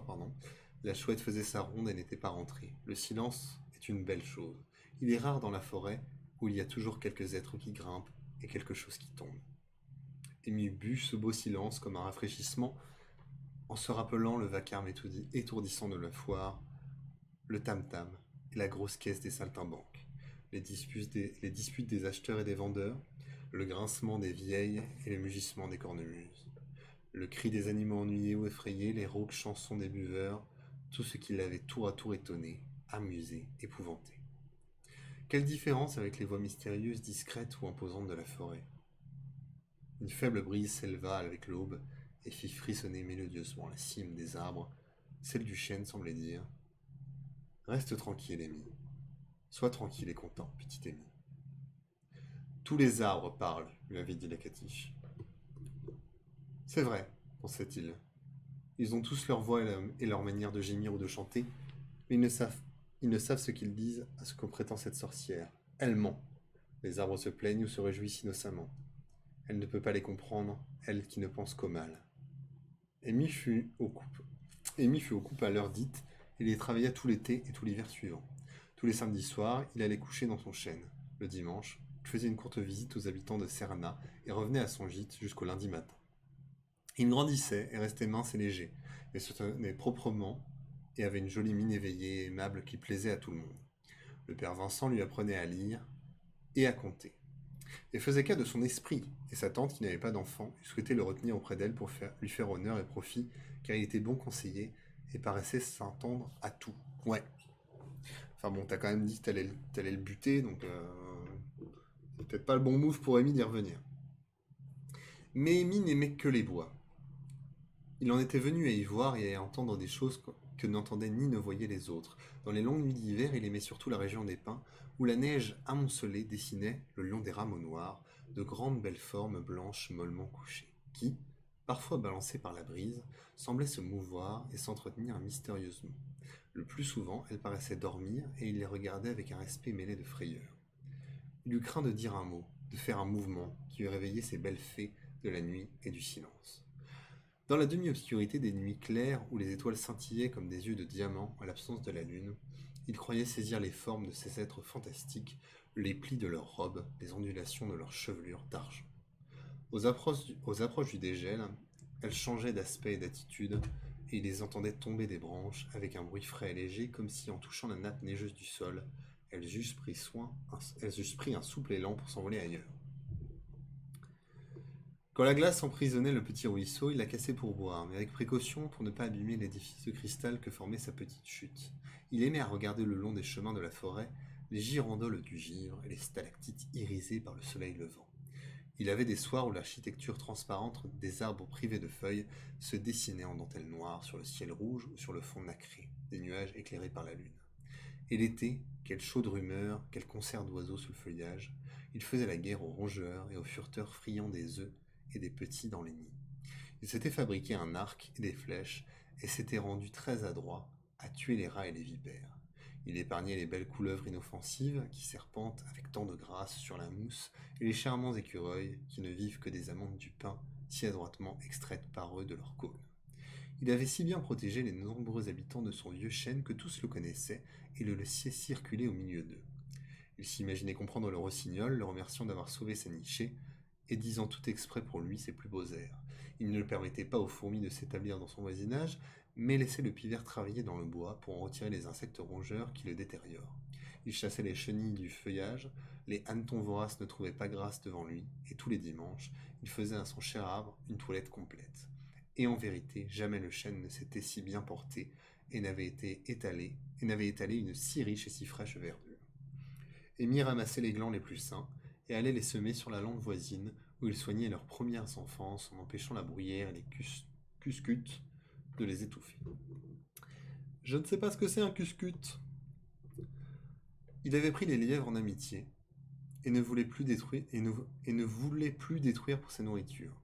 pardon. La chouette faisait sa ronde et n'était pas rentrée. Le silence est une belle chose. Il est rare dans la forêt où il y a toujours quelques êtres qui grimpent et quelque chose qui tombe. Amy but ce beau silence comme un rafraîchissement en se rappelant le vacarme étourdissant de la foire, le tam-tam et la grosse caisse des saltimbanques, les disputes des acheteurs et des vendeurs, le grincement des vieilles et le mugissement des cornemuses, le cri des animaux ennuyés ou effrayés, les rauques chansons des buveurs, tout ce qui l'avait tour à tour étonné, amusé, épouvanté. Quelle différence avec les voix mystérieuses, discrètes ou imposantes de la forêt. Une faible brise s'éleva avec l'aube et fit frissonner mélodieusement la cime des arbres. Celle du chêne semblait dire « Reste tranquille, Amy. Sois tranquille et content, petite Amy. » Tous les arbres parlent, lui avait dit la Catiche. C'est vrai, pensait-il. Ils ont tous leur voix et leur manière de gémir ou de chanter, mais ils ne savent ce qu'ils disent à ce qu'on prétend cette sorcière. Elle ment. Les arbres se plaignent ou se réjouissent innocemment. Elle ne peut pas les comprendre, elle qui ne pense qu'au mal. Amy fut au coupe à l'heure dite, et il y travailla tout l'été et tout l'hiver suivant. Tous les samedis soirs, il allait coucher dans son chêne. Le dimanche, il faisait une courte visite aux habitants de Serna et revenait à son gîte jusqu'au lundi matin. Il grandissait et restait mince et léger, mais se tenait proprement et avait une jolie mine éveillée et aimable qui plaisait à tout le monde. Le père Vincent lui apprenait à lire et à compter, et faisait cas de son esprit, et sa tante, qui n'avait pas d'enfant, souhaitait le retenir auprès d'elle pour lui faire honneur et profit, car il était bon conseiller et paraissait s'entendre à tout. Ouais. Enfin bon, t'as quand même dit que t'allais le buter, donc c'est peut-être pas le bon move pour Amy d'y revenir. Mais Amy n'aimait que les bois. Il en était venu à y voir et à entendre des choses que n'entendaient ni ne voyaient les autres. Dans les longues nuits d'hiver, il aimait surtout la région des pins, où la neige amoncelée dessinait, le long des rameaux noirs, de grandes belles formes blanches mollement couchées, qui, parfois balancées par la brise, semblaient se mouvoir et s'entretenir mystérieusement. Le plus souvent, elles paraissaient dormir, et il les regardait avec un respect mêlé de frayeur. Il eut craint de dire un mot, de faire un mouvement, qui eût réveillé ces belles fées de la nuit et du silence. Dans la demi-obscurité des nuits claires où les étoiles scintillaient comme des yeux de diamant à l'absence de la lune, il croyait saisir les formes de ces êtres fantastiques, les plis de leurs robes, les ondulations de leurs chevelures d'argent. Aux approches du dégel, elles changeaient d'aspect et d'attitude, et il les entendait tomber des branches avec un bruit frais et léger, comme si en touchant la nappe neigeuse du sol, elles eussent pris un souple élan pour s'envoler ailleurs. Quand la glace emprisonnait le petit ruisseau, il la cassait pour boire, mais avec précaution pour ne pas abîmer l'édifice de cristal que formait sa petite chute. Il aimait à regarder le long des chemins de la forêt les girandoles du givre et les stalactites irisées par le soleil levant. Il avait des soirs où l'architecture transparente des arbres privés de feuilles se dessinait en dentelle noire sur le ciel rouge ou sur le fond nacré, des nuages éclairés par la lune. Et l'été, quelle chaude rumeur, quel concert d'oiseaux sous le feuillage, Il faisait la guerre aux rongeurs et aux furteurs friands des œufs et des petits dans les nids. Il s'était fabriqué un arc et des flèches, et s'était rendu très adroit à tuer les rats et les vipères. Il épargnait les belles couleuvres inoffensives qui serpentent avec tant de grâce sur la mousse, et les charmants écureuils qui ne vivent que des amandes du pain si adroitement extraites par eux de leur cône. Il avait si bien protégé les nombreux habitants de son vieux chêne que tous le connaissaient et le laissaient circuler au milieu d'eux. Il s'imaginait comprendre le rossignol, le remerciant d'avoir sauvé sa nichée, et disant tout exprès pour lui ses plus beaux airs. Il ne le permettait pas aux fourmis de s'établir dans son voisinage, mais laissait le pivert travailler dans le bois pour en retirer les insectes rongeurs qui le détériorent. Il chassait les chenilles du feuillage, les hannetons voraces ne trouvaient pas grâce devant lui, et tous les dimanches, il faisait à son cher arbre une toilette complète. Et en vérité, jamais le chêne ne s'était si bien porté et n'avait étalé une si riche et si fraîche verdure. Amy ramassait les glands les plus sains et allait les semer sur la lande voisine où ils soignaient leurs premières enfances en empêchant la bruyère et les cuscutes de les étouffer. Je ne sais pas ce que c'est un cuscute. Il avait pris les lièvres en amitié et ne voulait plus détruire pour sa nourriture.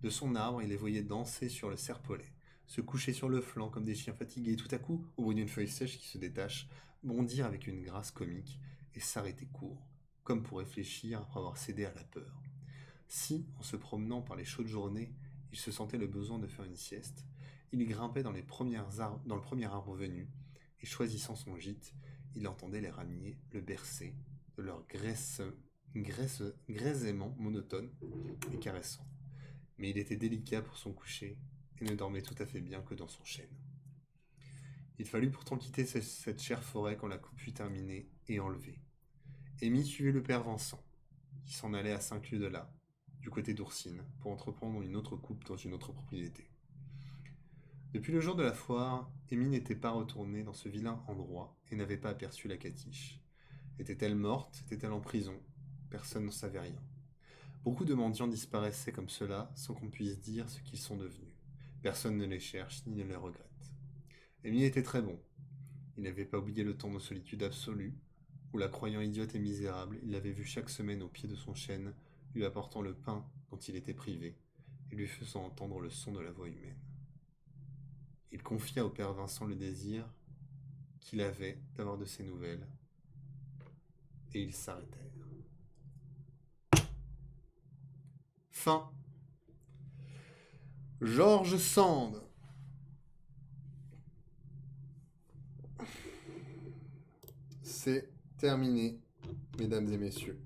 De son arbre, il les voyait danser sur le serpolet, se coucher sur le flanc comme des chiens fatigués, et tout à coup, au bruit d'une feuille sèche qui se détache, bondir avec une grâce comique et s'arrêter court, comme pour réfléchir après avoir cédé à la peur. Si, en se promenant par les chaudes journées, il se sentait le besoin de faire une sieste, il grimpait dans le premier arbre venu, et choisissant son gîte, il entendait les ramiers le bercer de leur grésillement monotone et caressant. Mais il était délicat pour son coucher et ne dormait tout à fait bien que dans son chêne. Il fallut pourtant quitter cette chère forêt quand la coupe fut terminée et enlevée. Amy suivit le père Vincent, qui s'en allait à 5 lieues de là, du côté d'Oursine, pour entreprendre une autre coupe dans une autre propriété. Depuis le jour de la foire, Amy n'était pas retournée dans ce vilain endroit et n'avait pas aperçu la catiche. Était-elle morte? Était-elle en prison? Personne n'en savait rien. Beaucoup de mendiants disparaissaient comme cela sans qu'on puisse dire ce qu'ils sont devenus. Personne ne les cherche ni ne les regrette. Amy était très bon. Il n'avait pas oublié le temps de solitude absolue, où la croyant idiote et misérable, il l'avait vue chaque semaine au pied de son chêne, lui apportant le pain dont il était privé, et lui faisant entendre le son de la voix humaine. Il confia au père Vincent le désir qu'il avait d'avoir de ses nouvelles, et ils s'arrêtèrent. Fin. George Sand. C'est terminé, mesdames et messieurs.